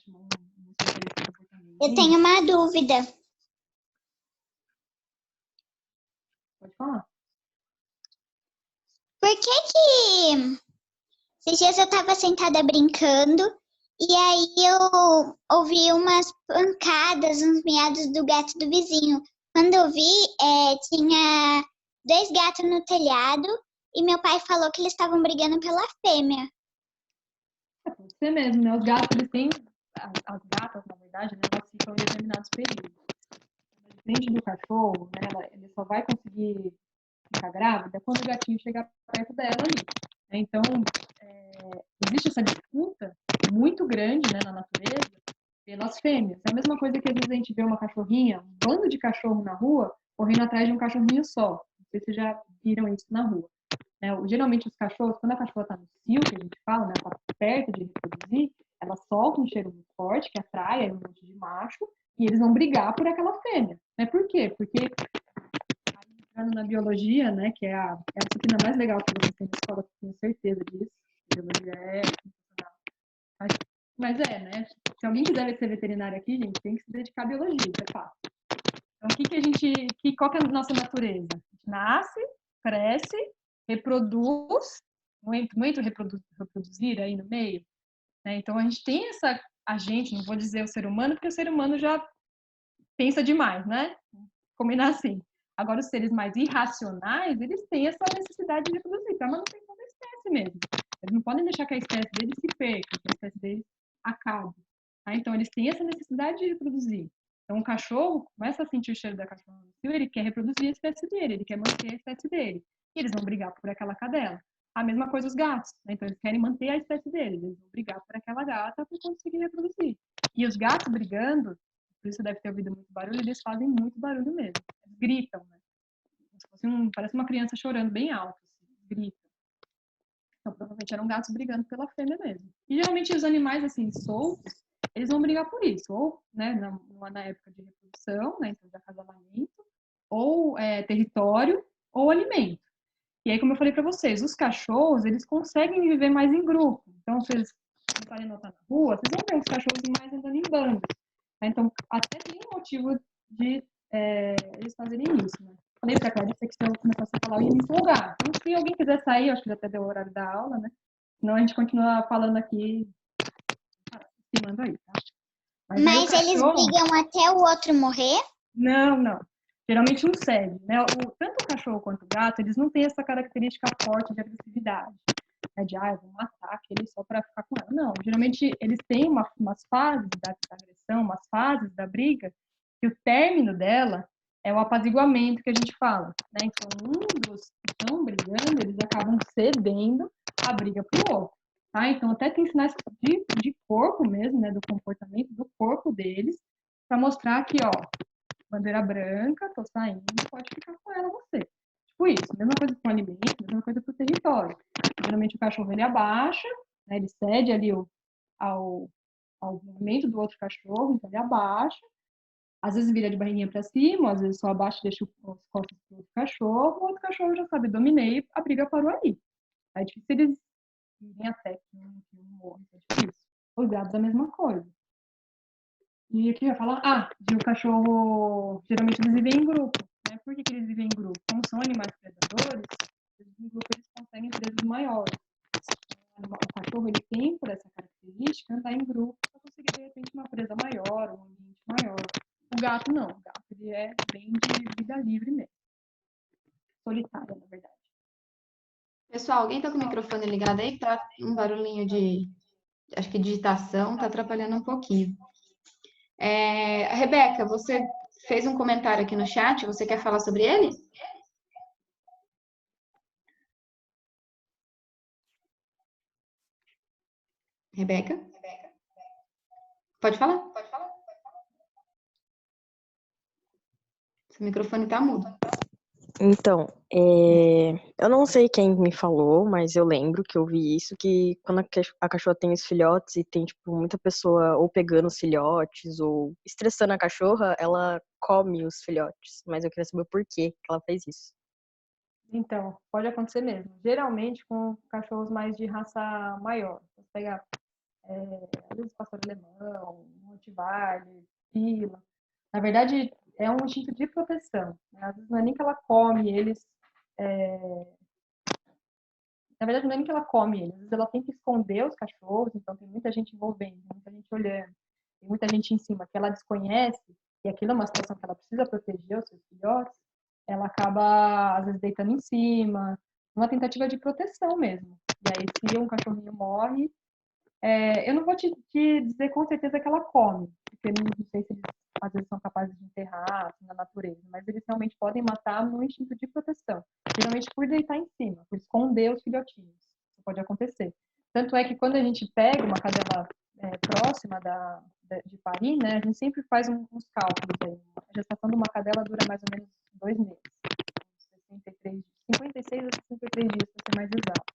Eu tenho uma dúvida. Pode falar. Por que esses dias eu estava sentada brincando E aí eu ouvi umas pancadas, uns miados do gato do vizinho. Quando eu vi, tinha 2 gatos no telhado e meu pai falou que eles estavam brigando pela fêmea. Pode ser mesmo, né? Os gatos, eles têm... As gatas, na verdade, né, elas ficam em determinados períodos. Diferente do cachorro, né, ele só vai conseguir ficar grávida quando o gatinho chegar perto dela ali. Então, existe essa disputa muito grande, né, na natureza pelas fêmeas. É a mesma coisa que às vezes a gente vê uma cachorrinha, um bando de cachorro na rua, correndo atrás de um cachorrinho só. Não sei se vocês já viram isso na rua. Geralmente os cachorros, quando a cachorra está no cio, que a gente fala, né, está perto de reproduzir, ela solta um cheiro muito forte que atrai um monte de macho e eles vão brigar por aquela fêmea. Por quê? Porque entrando na biologia, né, que é a disciplina mais legal que você tem na escola, tenho certeza disso. Biologia é sensacional. Mas né? Se alguém quiser ser veterinário aqui, gente, tem que se dedicar à biologia, isso é fácil. Então, qual que é a nossa natureza? A gente nasce, cresce, reproduz, não entra reproduzir aí no meio, né? Então, a gente tem não vou dizer o ser humano, porque o ser humano já pensa demais, né? Combinar assim. Agora, os seres mais irracionais, eles têm essa necessidade de reproduzir, para a manutenção da espécie mesmo. Eles não podem deixar que a espécie deles se perca, que a espécie deles acabe. Tá? Então, eles têm essa necessidade de reproduzir. Então, o cachorro começa a sentir o cheiro da cachorra no cio, ele quer reproduzir a espécie dele, ele quer manter a espécie dele. E eles vão brigar por aquela cadela. A mesma coisa os gatos, né? Então eles querem manter a espécie deles, eles vão brigar por aquela gata para conseguir reproduzir. E os gatos brigando, por isso você deve ter ouvido muito barulho, eles fazem muito barulho mesmo. Eles gritam, né? Parece uma criança chorando bem alto, assim, gritam. Então provavelmente eram gatos brigando pela fêmea mesmo. E geralmente os animais assim soltos, eles vão brigar por isso, ou né, na época de reprodução, né, então de acasalamento, ou território, ou alimento. E aí, como eu falei para vocês, os cachorros, eles conseguem viver mais em grupo. Então, se vocês começarem a notar na rua, vocês vão ver os cachorros mais andando em bandos. Tá? Então, até tem um motivo de eles fazerem isso, né? Falei para a Clarice que se eu começasse a falar, eu ia me empolgar. Então, se alguém quiser sair, acho que já até deu o horário da aula, né? Senão a gente continua falando aqui, filmando aí, tá? Mas eles brigam até o outro morrer? Não. Geralmente um cede, né? Tanto o cachorro quanto o gato, eles não têm essa característica forte de agressividade, né? De, eu vou matar aquele só para ficar com ela. Não, geralmente eles têm umas fases da agressão, umas fases da briga, que o término dela é o apaziguamento que a gente fala, né? Então, um dos que estão brigando, eles acabam cedendo a briga para o outro, tá? Então, até tem sinais de corpo mesmo, né? Do comportamento do corpo deles, para mostrar que, bandeira branca, tô saindo, pode ficar com ela você. Tipo isso, mesma coisa com o alimento, mesma coisa com o território. Geralmente o cachorro ele abaixa, né, ele cede ali ao movimento do outro cachorro, então ele abaixa. Às vezes vira de barriguinha para cima, às vezes só abaixa e deixa os costas pro outro cachorro, o outro cachorro já sabe, dominei, a briga parou ali. É difícil eles irem até que um morre, é difícil. Os gatos é a mesma coisa. E o que eu ia falar? De o cachorro, geralmente eles vivem em grupo, né? Por que eles vivem em grupo? Como são animais predadores, em grupo eles conseguem presas maiores. O cachorro, ele tem, por essa característica, andar em grupo para conseguir, de repente, uma presa maior, um ambiente maior. O gato, não. O gato, ele é bem de vida livre mesmo. Solitária, na verdade. Pessoal, alguém tá com o microfone ligado aí? Tá um barulhinho de, acho que digitação, tá atrapalhando um pouquinho. Rebeca, você fez um comentário aqui no chat, você quer falar sobre ele? Rebeca? Pode falar? Seu microfone tá mudo. Então, eu não sei quem me falou, mas eu lembro que eu vi isso, que quando a cachorra tem os filhotes e tem, tipo, muita pessoa ou pegando os filhotes ou estressando a cachorra, ela come os filhotes. Mas eu queria saber o porquê que ela fez isso. Então, pode acontecer mesmo. Geralmente com cachorros mais de raça maior. Você pega, às vezes, pastor alemão, Rottweiler, Fila. Na verdade, é um instinto de proteção. Né? Às vezes não é nem que ela come eles Na verdade, não é nem que ela come eles, às vezes ela tem que esconder os cachorros, então tem muita gente envolvendo, muita gente olhando, tem muita gente em cima que ela desconhece, e aquilo é uma situação que ela precisa proteger os seus filhotes, ela acaba, às vezes, deitando em cima, uma tentativa de proteção mesmo. E aí, se um cachorrinho morre, eu não vou te dizer com certeza que ela come, porque não sei se eles, às vezes, são capazes de enterrar assim, na natureza, mas eles realmente podem matar no instinto de proteção, geralmente por deitar em cima, por esconder os filhotinhos. Isso pode acontecer. Tanto é que quando a gente pega uma cadela próxima de parir, né, a gente sempre faz uns cálculos aí. A gestação de uma cadela dura mais ou menos 2 meses, 56 a 63 dias, para ser mais exato.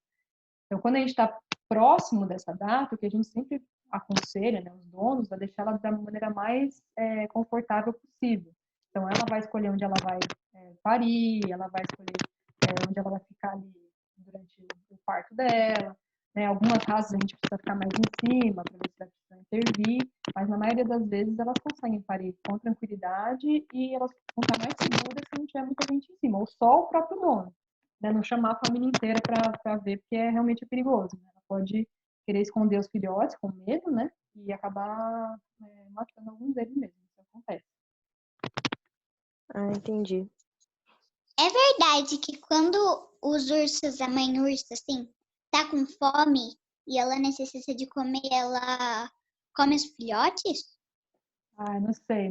Então, quando a gente está próximo dessa data, o que a gente sempre aconselha, né, os donos, é deixar ela da maneira mais confortável possível. Então, ela vai escolher onde ela vai parir, ela vai escolher onde ela vai ficar ali durante o parto dela. Né? Algumas raças a gente precisa ficar mais em cima para ver se vai precisar intervir, mas na maioria das vezes elas conseguem parir com tranquilidade e elas vão estar mais seguras se não tiver muita gente em cima, ou só o próprio dono. Né? Não chamar a família inteira para ver, porque realmente é perigoso. Né? Ela pode querer esconder os filhotes com medo, né? E acabar matando alguns deles mesmo. Isso acontece. Ah, entendi. É verdade que quando os ursos, a mãe urso, assim, tá com fome e ela necessita de comer, ela come os filhotes? Ah, não sei.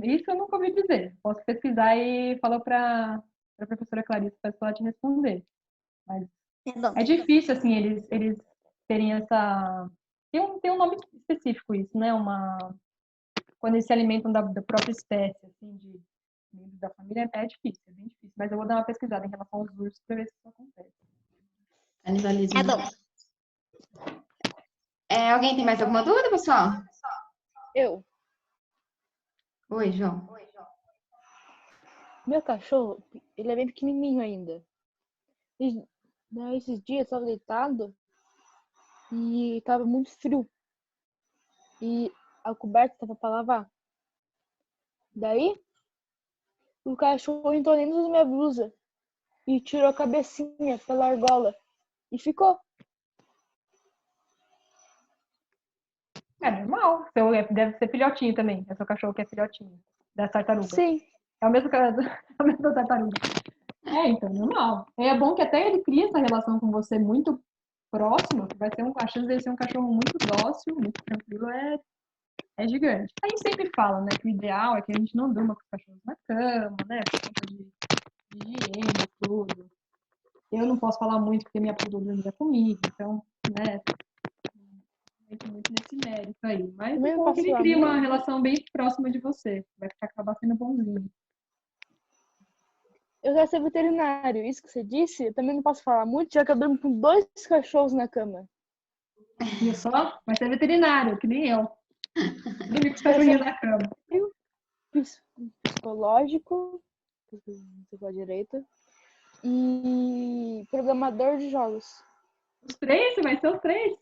Isso eu nunca ouvi dizer. Posso pesquisar e falar para a professora Clarice para ela te responder. Mas é difícil, assim, eles terem essa... Tem um nome específico isso, né? Quando eles se alimentam da própria espécie, assim, de membros da família, é difícil, é bem difícil. Mas eu vou dar uma pesquisada em relação aos ursos para ver se isso acontece. Canibalismo. É bom. Alguém tem mais alguma dúvida, pessoal? Eu. Oi, João. Meu cachorro, ele é bem pequenininho ainda. Esses dias eu estava deitado e estava muito frio. E a coberta estava para lavar. Daí, o cachorro entrou dentro da minha blusa e tirou a cabecinha pela argola e ficou. É normal. Deve ser filhotinho também. É seu cachorro que é filhotinho da tartaruga. Sim. É o mesmo da tartaruga. Então, normal. É bom que até ele cria essa relação com você muito próxima, que vai ser a chance dele ser um cachorro muito dócil, muito tranquilo, é gigante. A gente sempre fala, né, que o ideal é que a gente não durma com os cachorros na cama, né, por conta de higiene, tudo. Eu não posso falar muito porque minha poodle dormia comigo, então, né, não entro muito nesse mérito aí. Mas é bom que ele cria uma relação bem próxima de você, vai acabar sendo bonzinho. Eu quero ser veterinário. Isso que você disse, eu também não posso falar muito, já que eu durmo com 2 cachorros na cama. Viu só? Vai ser veterinário, que nem eu. Dormir com os cachorrinhos na cama. Psicológico, não sei qual direito, e programador de jogos. Os 3? Vai ser os 3?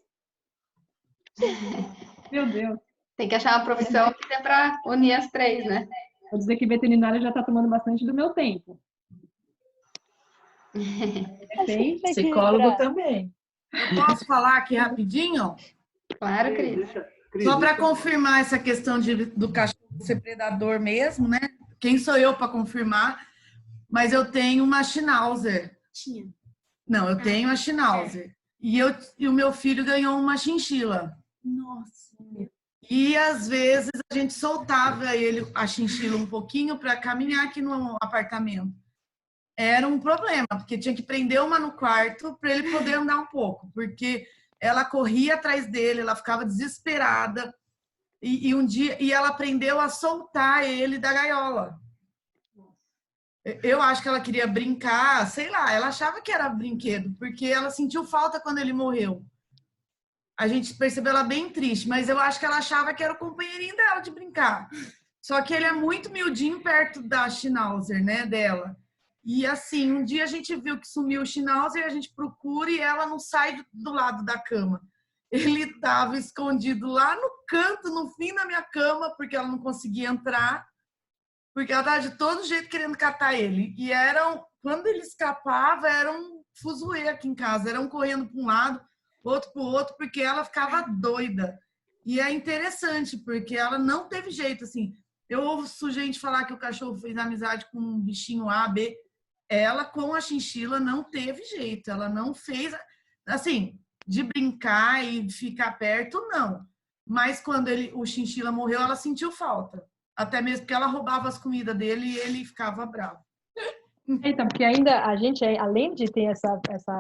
Meu Deus. Tem que achar uma profissão que dê para unir as 3, né? Vou dizer que veterinário já está tomando bastante do meu tempo. Psicólogo também. Eu posso falar aqui rapidinho? Claro, Cris. Só para confirmar essa questão do cachorro ser predador mesmo, né? Quem sou eu para confirmar? Mas eu tenho uma Schnauzer. Não, eu tenho a Schnauzer. E o meu filho ganhou uma chinchila. Nossa. E às vezes a gente soltava a chinchila um pouquinho para caminhar aqui no apartamento. Era um problema, porque tinha que prender uma no quarto para ele poder andar um pouco, porque ela corria atrás dele, ela ficava desesperada e um dia ela aprendeu a soltar ele da gaiola. Eu acho que ela queria brincar, sei lá, ela achava que era brinquedo, porque ela sentiu falta quando ele morreu. A gente percebeu ela bem triste, mas eu acho que ela achava que era o companheirinho dela de brincar. Só que ele é muito miudinho perto da Schnauzer, né, dela. E assim, um dia a gente viu que sumiu o Schnauzer, a gente procura e ela não sai do lado da cama. Ele estava escondido lá no canto, no fim da minha cama, porque ela não conseguia entrar, porque ela estava de todo jeito querendo catar ele. E quando ele escapava, era um fuzuê aqui em casa. Era um correndo para um lado, outro para o outro, porque ela ficava doida. E é interessante, porque ela não teve jeito, assim. Eu ouço gente falar que o cachorro fez amizade com um bichinho A, B. Ela, com a chinchila, não teve jeito. Ela não fez, assim, de brincar e ficar perto, não. Mas quando o chinchila morreu, ela sentiu falta. Até mesmo porque ela roubava as comidas dele e ele ficava bravo. Então, porque ainda a gente, além de ter essa coisa,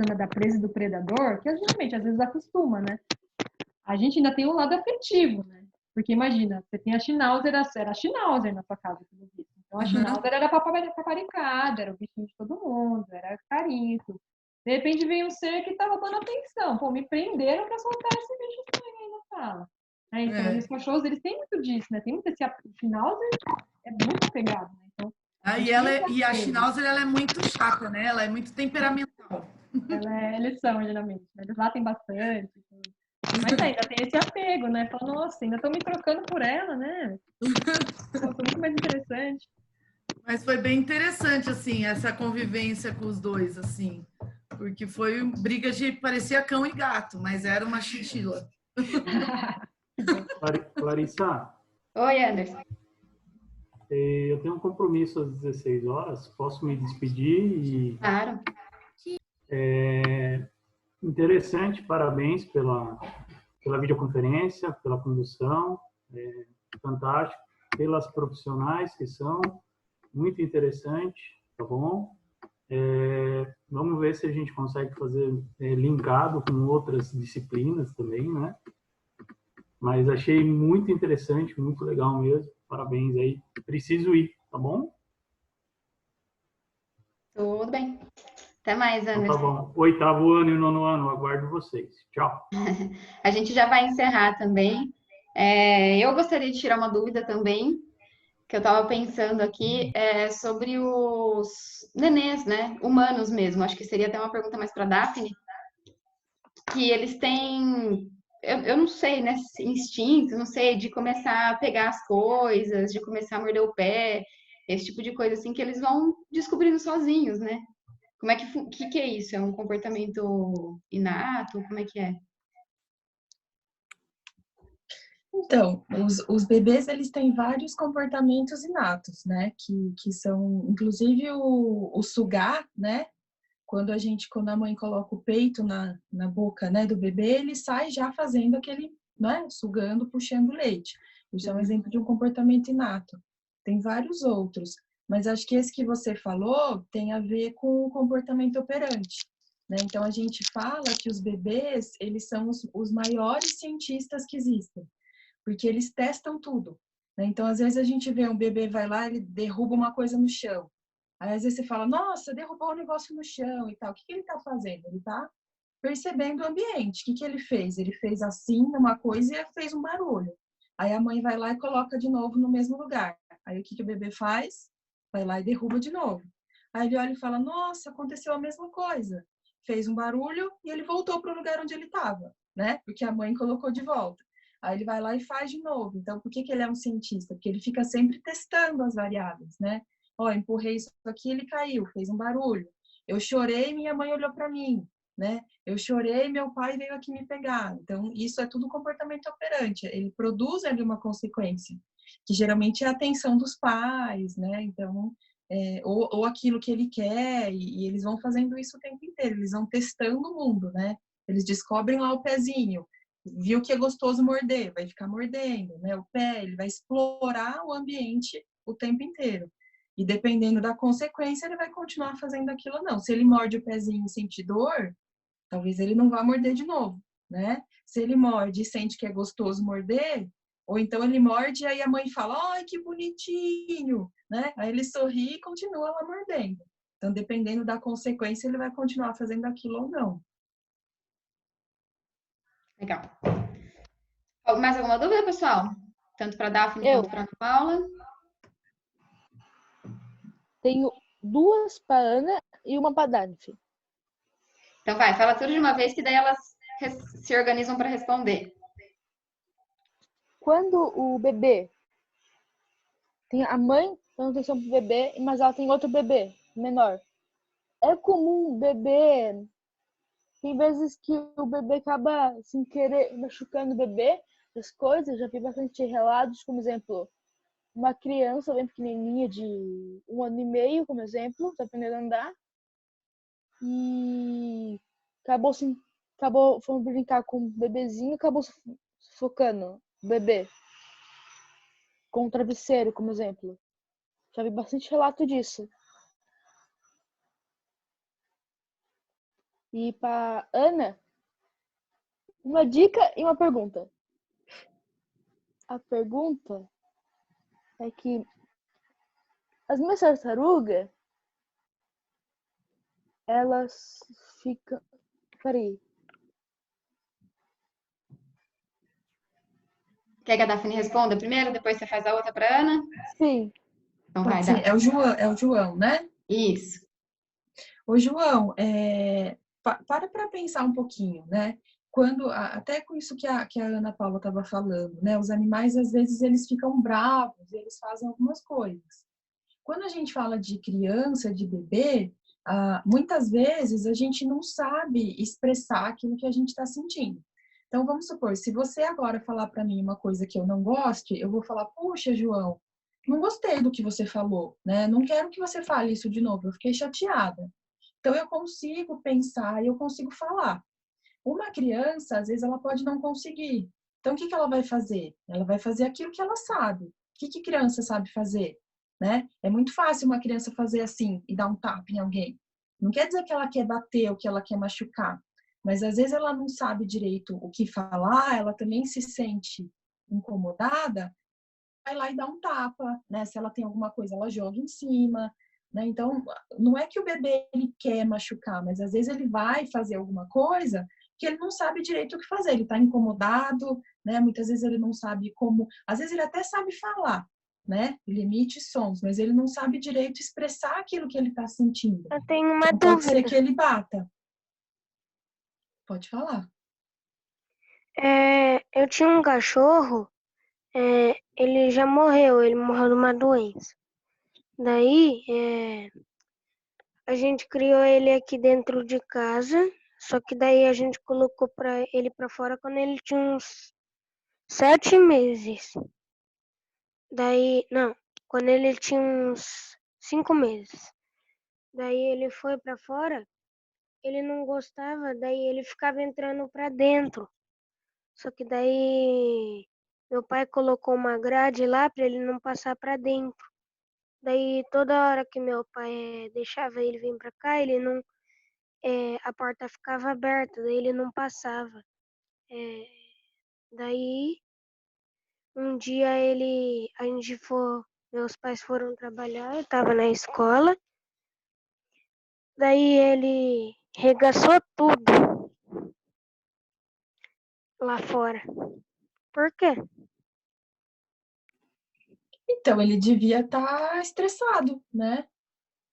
né, da presa e do predador, que geralmente às vezes acostuma, né? A gente ainda tem um lado afetivo, né? Porque imagina, você tem a Schnauzer, era a Schnauzer na sua casa, pelo visto. Então a Schnauzer era paparicada, era o bichinho de todo mundo, era carinho, tudo. De repente vem um ser que tá roubando atenção. Pô, me prenderam pra soltar esse bicho estranho aí na sala. Então, e os cachorros, eles têm muito disso, né? Tem muito esse Schnauzer, é muito apegado, né? Então, e a Schnauzer, ela é muito chata, né? Ela é muito temperamental. Eles são, geralmente. Eles latem bastante. Mas ainda tem esse apego, né? Fala, nossa, ainda estão me trocando por ela, né? Nossa, muito mais interessante. Mas foi bem interessante, assim, essa convivência com os dois, assim. Porque foi briga de parecia cão e gato, mas era uma chinchila. Clarissa. Oi, Anderson. Eu tenho um compromisso às 16 horas. Posso me despedir? Claro. Interessante, parabéns pela videoconferência, pela condução, fantástico, pelas profissionais que são, muito interessante, tá bom? Vamos ver se a gente consegue fazer linkado com outras disciplinas também, né? Mas achei muito interessante, muito legal mesmo, parabéns aí, preciso ir, tá bom? Tudo bem. Até mais, Anderson. Então, tá bom. 8º ano e 9º ano, aguardo vocês. Tchau. A gente já vai encerrar também. Eu gostaria de tirar uma dúvida também, que eu estava pensando aqui, sobre os nenês, né? Humanos mesmo. Acho que seria até uma pergunta mais para a Daphne, que eles têm, eu não sei, né? Instinto, não sei, de começar a pegar as coisas, de começar a morder o pé, esse tipo de coisa assim, que eles vão descobrindo sozinhos, né? Como é que é isso? É um comportamento inato? Como é que é? Então, os bebês, eles têm vários comportamentos inatos, né? Que são, inclusive, o sugar, né? Quando a mãe coloca o peito na boca, né, do bebê, ele sai já fazendo aquele, né? Sugando, puxando leite. Isso é um exemplo de um comportamento inato. Tem vários outros. Mas acho que esse que você falou tem a ver com o comportamento operante, né? Então, a gente fala que os bebês, eles são os maiores cientistas que existem, porque eles testam tudo, né? Então, às vezes, a gente vê um bebê, vai lá, ele derruba uma coisa no chão. Aí, às vezes, você fala, nossa, derrubou um negócio no chão e tal. O que ele está fazendo? Ele está percebendo o ambiente. O que ele fez? Ele fez assim, uma coisa, e fez um barulho. Aí, a mãe vai lá e coloca de novo no mesmo lugar. Aí, o que o bebê faz? Vai lá e derruba de novo. Aí ele olha e fala, nossa, aconteceu a mesma coisa. Fez um barulho e ele voltou para o lugar onde ele estava, né? Porque a mãe colocou de volta. Aí ele vai lá e faz de novo. Então, por que ele é um cientista? Porque ele fica sempre testando as variáveis, né? Ó, empurrei isso aqui, ele caiu, fez um barulho. Eu chorei, minha mãe olhou para mim, né? Eu chorei, meu pai veio aqui me pegar. Então, isso é tudo comportamento operante. Ele produz ali uma consequência, que geralmente é a atenção dos pais, né? Então, ou aquilo que ele quer, e eles vão fazendo isso o tempo inteiro, eles vão testando o mundo, né? Eles descobrem lá o pezinho, viu que é gostoso morder, vai ficar mordendo, né? O pé, ele vai explorar o ambiente o tempo inteiro. E dependendo da consequência, ele vai continuar fazendo aquilo ou não. Se ele morde o pezinho e sentir dor, talvez ele não vá morder de novo, né? Se ele morde e sente que é gostoso morder, ou então ele morde e aí a mãe fala, ai, que bonitinho, né? Aí ele sorri e continua lá mordendo. Então, dependendo da consequência, ele vai continuar fazendo aquilo ou não. Legal. Mais alguma dúvida, pessoal? Tanto para a Daphne quanto para a Paula? Tenho 2 para Ana e uma para Daphne. Então vai, fala tudo de uma vez que daí elas se organizam para responder. Quando o bebê tem a mãe dando atenção pro bebê, mas ela tem outro bebê menor. é comum o bebê. Tem vezes que o bebê acaba sem querer machucando o bebê, as coisas. Já vi bastante relatos, como exemplo, uma criança bem pequenininha de 1 ano e meio, como exemplo, está aprendendo a andar, e acabou foi brincar com o bebezinho, acabou sufocando o bebê com um travesseiro, como exemplo. Já vi bastante relato disso. E para Ana, uma dica e uma pergunta. A pergunta é que as minhas tartarugas, elas ficam... Peraí. Quer que a Daphne responda primeiro, depois você faz a outra para Ana? Sim. Então vai, Sim, Daphne. é o João, né? Isso. Ô, João, para pensar um pouquinho, né? Até com isso que a Ana Paula estava falando, né? Os animais, às vezes, eles ficam bravos, eles fazem algumas coisas. Quando a gente fala de criança, de bebê, muitas vezes a gente não sabe expressar aquilo que a gente está sentindo. Então, vamos supor, se você agora falar para mim uma coisa que eu não goste, eu vou falar, puxa, João, não gostei do que você falou, né? Não quero que você fale isso de novo, eu fiquei chateada. Então, eu consigo pensar e eu consigo falar. Uma criança, às vezes, ela pode não conseguir. Então, o que ela vai fazer? Ela vai fazer aquilo que ela sabe. O que criança sabe fazer? Né? É muito fácil uma criança fazer assim e dar um tapa em alguém. Não quer dizer que ela quer bater ou que ela quer machucar. Mas, às vezes, ela não sabe direito o que falar, ela também se sente incomodada, vai lá e dá um tapa, né? Se ela tem alguma coisa, ela joga em cima, né? Então, não é que o bebê ele quer machucar, mas às vezes ele vai fazer alguma coisa que ele não sabe direito o que fazer, ele está incomodado, né? Muitas vezes ele não sabe como, às vezes ele até sabe falar, né? Ele emite sons, mas ele não sabe direito expressar aquilo que ele está sentindo. Eu tenho uma então, pode ser que ele bata. Pode falar. Eu tinha um cachorro, ele já morreu, ele morreu de uma doença. Daí, a gente criou ele aqui dentro de casa, só que daí a gente colocou ele para fora quando ele tinha uns 7 meses. Daí, não, quando ele tinha uns 5 meses. Daí ele foi para fora, ele não gostava, daí ele ficava entrando para dentro. Só que daí meu pai colocou uma grade lá para ele não passar para dentro. Daí toda hora que meu pai deixava ele vir para cá, ele não, a porta ficava aberta, daí ele não passava. Daí um dia meus pais foram trabalhar, eu estava na escola. Daí ele regaçou tudo lá fora. Por quê? Então, ele devia estar estressado, né?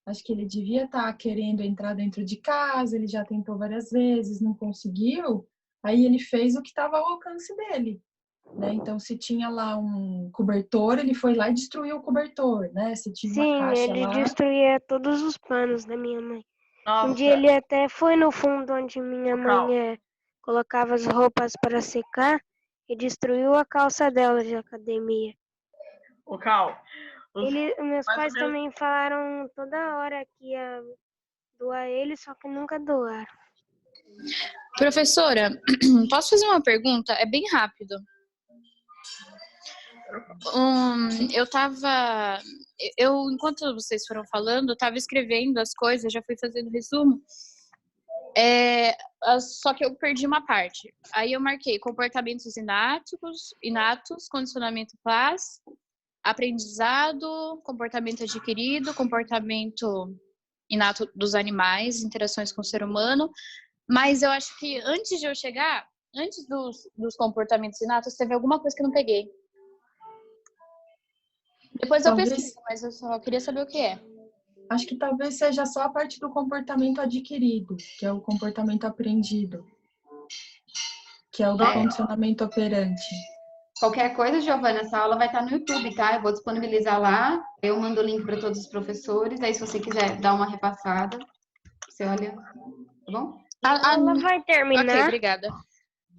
Acho que ele devia estar querendo entrar dentro de casa, ele já tentou várias vezes, não conseguiu. Aí ele fez o que estava ao alcance dele, né? Então, se tinha lá um cobertor, ele foi lá e destruiu o cobertor, né? Se tinha uma caixa ele lá... destruía todos os panos da minha mãe. Nossa. Um dia ele até foi no fundo onde minha mãe colocava as roupas para secar e destruiu a calça dela de academia. O Cal. Meus pais também falaram toda hora que ia doar ele, só que nunca doaram. Professora, posso fazer uma pergunta? É bem rápido. Enquanto vocês foram falando, eu estava escrevendo as coisas, já fui fazendo resumo. Só que eu perdi uma parte. Aí eu marquei comportamentos inatos, condicionamento class, aprendizado, comportamento adquirido, comportamento inato dos animais, interações com o ser humano. Mas eu acho que antes de eu chegar, antes dos comportamentos inatos, teve alguma coisa que eu não peguei. Depois Talvez... eu pesquiso, mas eu só queria saber o que é. Acho que talvez seja só a parte do comportamento adquirido, que é o comportamento aprendido, que é o do condicionamento operante. Qualquer coisa, Giovana, essa aula vai estar no YouTube, tá? Eu vou disponibilizar lá, eu mando o link para todos os professores, aí se você quiser dar uma repassada. Você olha, tá bom? Ela vai terminar. Ok, obrigada.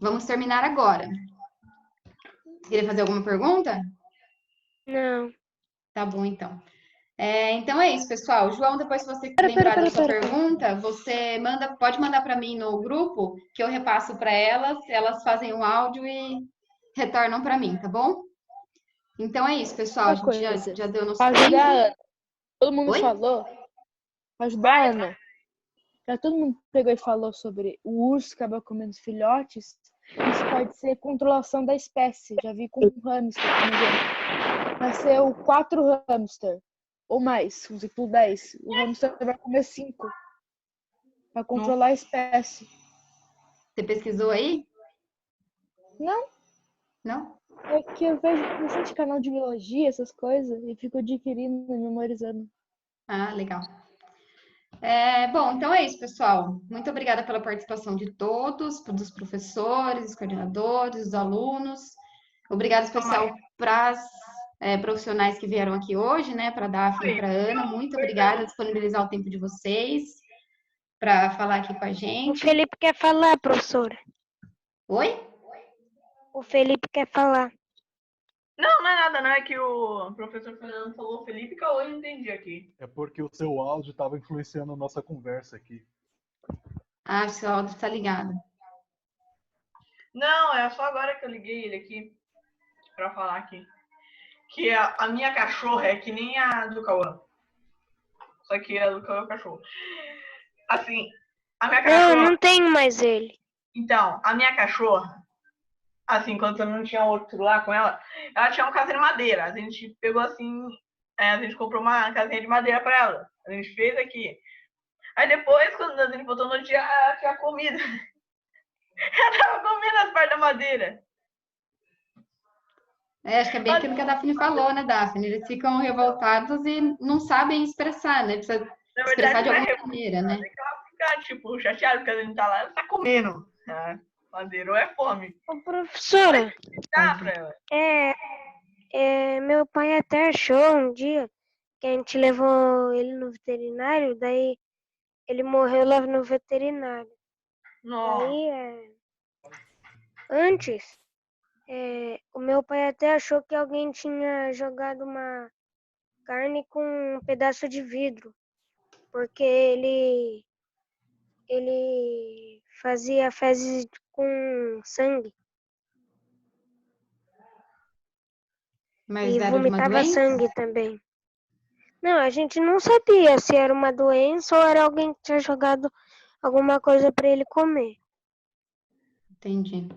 Vamos terminar agora. Você queria fazer alguma pergunta? Não. Tá bom, então. Então é isso, pessoal. João, depois se você lembrar da sua pergunta, você pode mandar para mim no grupo, que eu repasso para elas fazem um áudio e retornam para mim, tá bom? Então é isso, pessoal. A gente já deu nosso tempo. Ajudar a Ana. Todo mundo Oi? falou. Ajudar a Ana. Já todo mundo pegou e falou sobre o urso que acaba comendo os filhotes. Isso pode ser controlação da espécie. Já vi com um hamster, por exemplo. Nasceu 4 hamster. Ou mais, o ciclo 10. O hamster vai comer 5. Para controlar a espécie. Você pesquisou aí? Não. Não? É que eu vejo bastante canal de biologia, essas coisas, e fico adquirindo e memorizando. Ah, legal. Bom, então é isso, pessoal. Muito obrigada pela participação de todos, dos professores, dos coordenadores, dos alunos. Obrigada especial para as profissionais que vieram aqui hoje, né? Para a Daphne e para a Ana. Muito obrigada por disponibilizar o tempo de vocês para falar aqui com a gente. O Felipe quer falar, professora. Oi? O Felipe quer falar. Não, não é nada, não. É que o professor Fernando falou Felipe que eu não entendi aqui. É porque o seu áudio estava influenciando a nossa conversa aqui. Ah, o seu áudio está ligado. Não, é só agora que eu liguei ele aqui para falar aqui. Que a minha cachorra é que nem a do Cauã. Só que a do Cauã é o cachorro. Assim, a minha cachorra... Eu não tenho mais ele. Então, a minha cachorra, assim, quando eu não tinha outro lá com ela tinha uma casinha de madeira. A gente pegou assim, a gente comprou uma casinha de madeira para ela. A gente fez aqui. Aí depois, quando a gente voltou no dia, ela tinha comida. Ela tava comendo as partes da madeira. Acho que é bem aquilo que a Daphne falou, né, Daphne? Eles ficam revoltados e não sabem expressar, né? Precisa expressar de alguma maneira, né? Ela fica, tipo, chateada porque a gente tá lá, ela tá comendo. Madeira ou é fome. Ô, professora, Dá pra ela. meu pai até achou um dia que a gente levou ele no veterinário, daí ele morreu lá no veterinário. Daí, antes, o meu pai até achou que alguém tinha jogado uma carne com um pedaço de vidro, porque ele fazia fezes com sangue. Mas E era de uma vomitava doença? sangue também. Não, a gente não sabia se era uma doença ou era alguém que tinha jogado alguma coisa para ele comer. Entendi.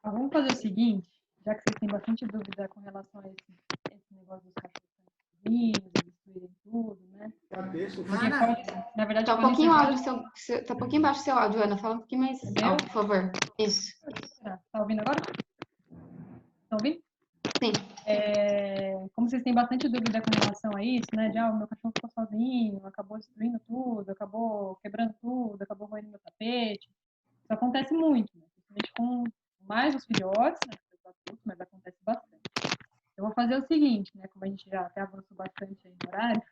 Vamos fazer o seguinte, já que vocês têm bastante dúvida com relação a esse negócio dos cachorros destruírem tudo, né? Na verdade, tá um pouquinho tá um pouquinho baixo o seu áudio, Ana. Fala um pouquinho mais alto, por favor. Isso. Tá ouvindo agora? Tá ouvindo? Sim. Como vocês têm bastante dúvida com relação a isso, né? De o meu cachorro ficou sozinho, acabou destruindo tudo, acabou quebrando tudo, acabou roendo meu tapete. Isso acontece muito, né? Principalmente com mais os filhotes, né? Mas acontece bastante. Eu vou fazer o seguinte, né? Como a gente já até avançou bastante aí no horário,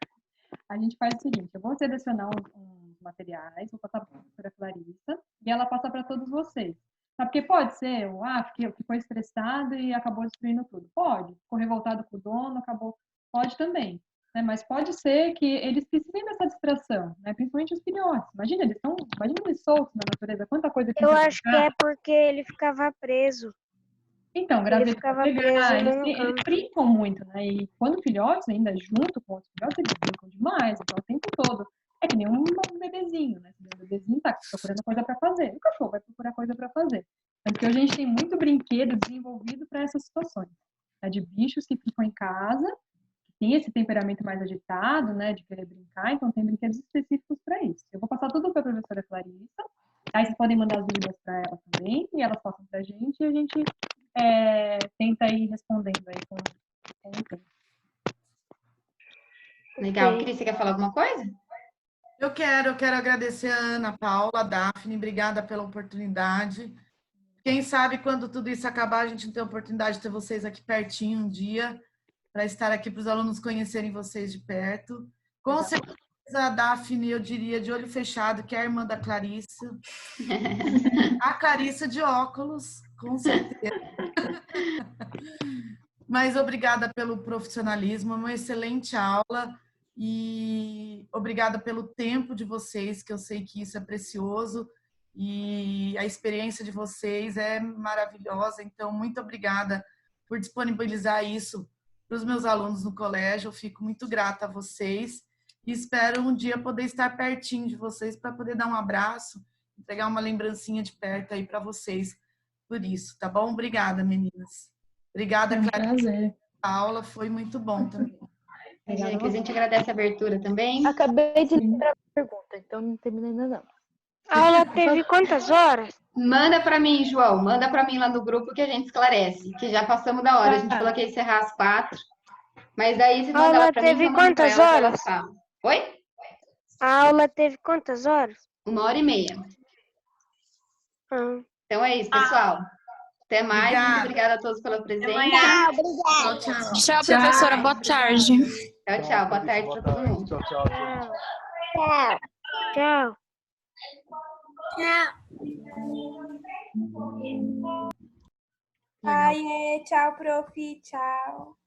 a gente faz o seguinte, eu vou selecionar uns materiais, vou passar para a professora Clarissa e ela passa para todos vocês. Porque pode ser, ficou estressado e acabou destruindo tudo. Pode, ficou revoltado com o dono, acabou. Pode também. Né? Mas pode ser que eles precisem dessa distração, né? Principalmente os filhotes. Imagina eles soltos na natureza, quanta coisa que eu acho que é porque ele ficava preso. Então, ele ficava preso eles brincam muito, né? E quando filhotes, ainda junto com outros filhotes, eles brincam demais, então o tempo todo. É que nem um bebezinho, né? O bebezinho tá procurando coisa para fazer. O cachorro vai procurar coisa para fazer. Tanto que hoje a gente tem muito brinquedo desenvolvido para essas situações. Né? De bichos que ficam em casa, que tem esse temperamento mais agitado, né? De querer brincar, então tem brinquedos específicos para isso. Eu vou passar tudo para a professora Clarissa. Aí vocês podem mandar as dúvidas para ela também, e elas passam para a gente, e a gente tenta ir respondendo aí com o tempo. Legal. Cris, você quer falar alguma coisa? Eu quero agradecer a Ana, a Paula, a Daphne, obrigada pela oportunidade. Quem sabe quando tudo isso acabar, a gente não tem a oportunidade de ter vocês aqui pertinho um dia, para estar aqui para os alunos conhecerem vocês de perto. Com certeza A Daphne, eu diria, de olho fechado, que é a irmã da Clarissa. A Clarissa de óculos, com certeza. Mas obrigada pelo profissionalismo, uma excelente aula. E obrigada pelo tempo de vocês, que eu sei que isso é precioso. E a experiência de vocês é maravilhosa. Então, muito obrigada por disponibilizar isso para os meus alunos no colégio. Eu fico muito grata a vocês. E espero um dia poder estar pertinho de vocês para poder dar um abraço, entregar uma lembrancinha de perto aí para vocês por isso, tá bom? Obrigada, meninas. Obrigada, Clarissa. Prazer. A aula foi muito bom também. A gente agradece a abertura também. Acabei de lembrar a pergunta, então não terminei ainda não. A aula teve quantas horas? Manda para mim, João. Manda para mim lá no grupo que a gente esclarece. Que já passamos da hora. A gente falou que ia encerrar às 4. Mas daí, se mandar lá para mim, eu mando para elas, elas falam. Oi? A aula teve quantas horas? 1h30. Então é isso, pessoal. Até mais. Muito obrigada a todos pela presença. Obrigada. Tchau, professora. Boa tarde. Tchau, tchau. Boa tarde para todo mundo. Tchau, tchau. Tchau. Tchau. Ai, tchau, prof. Tchau.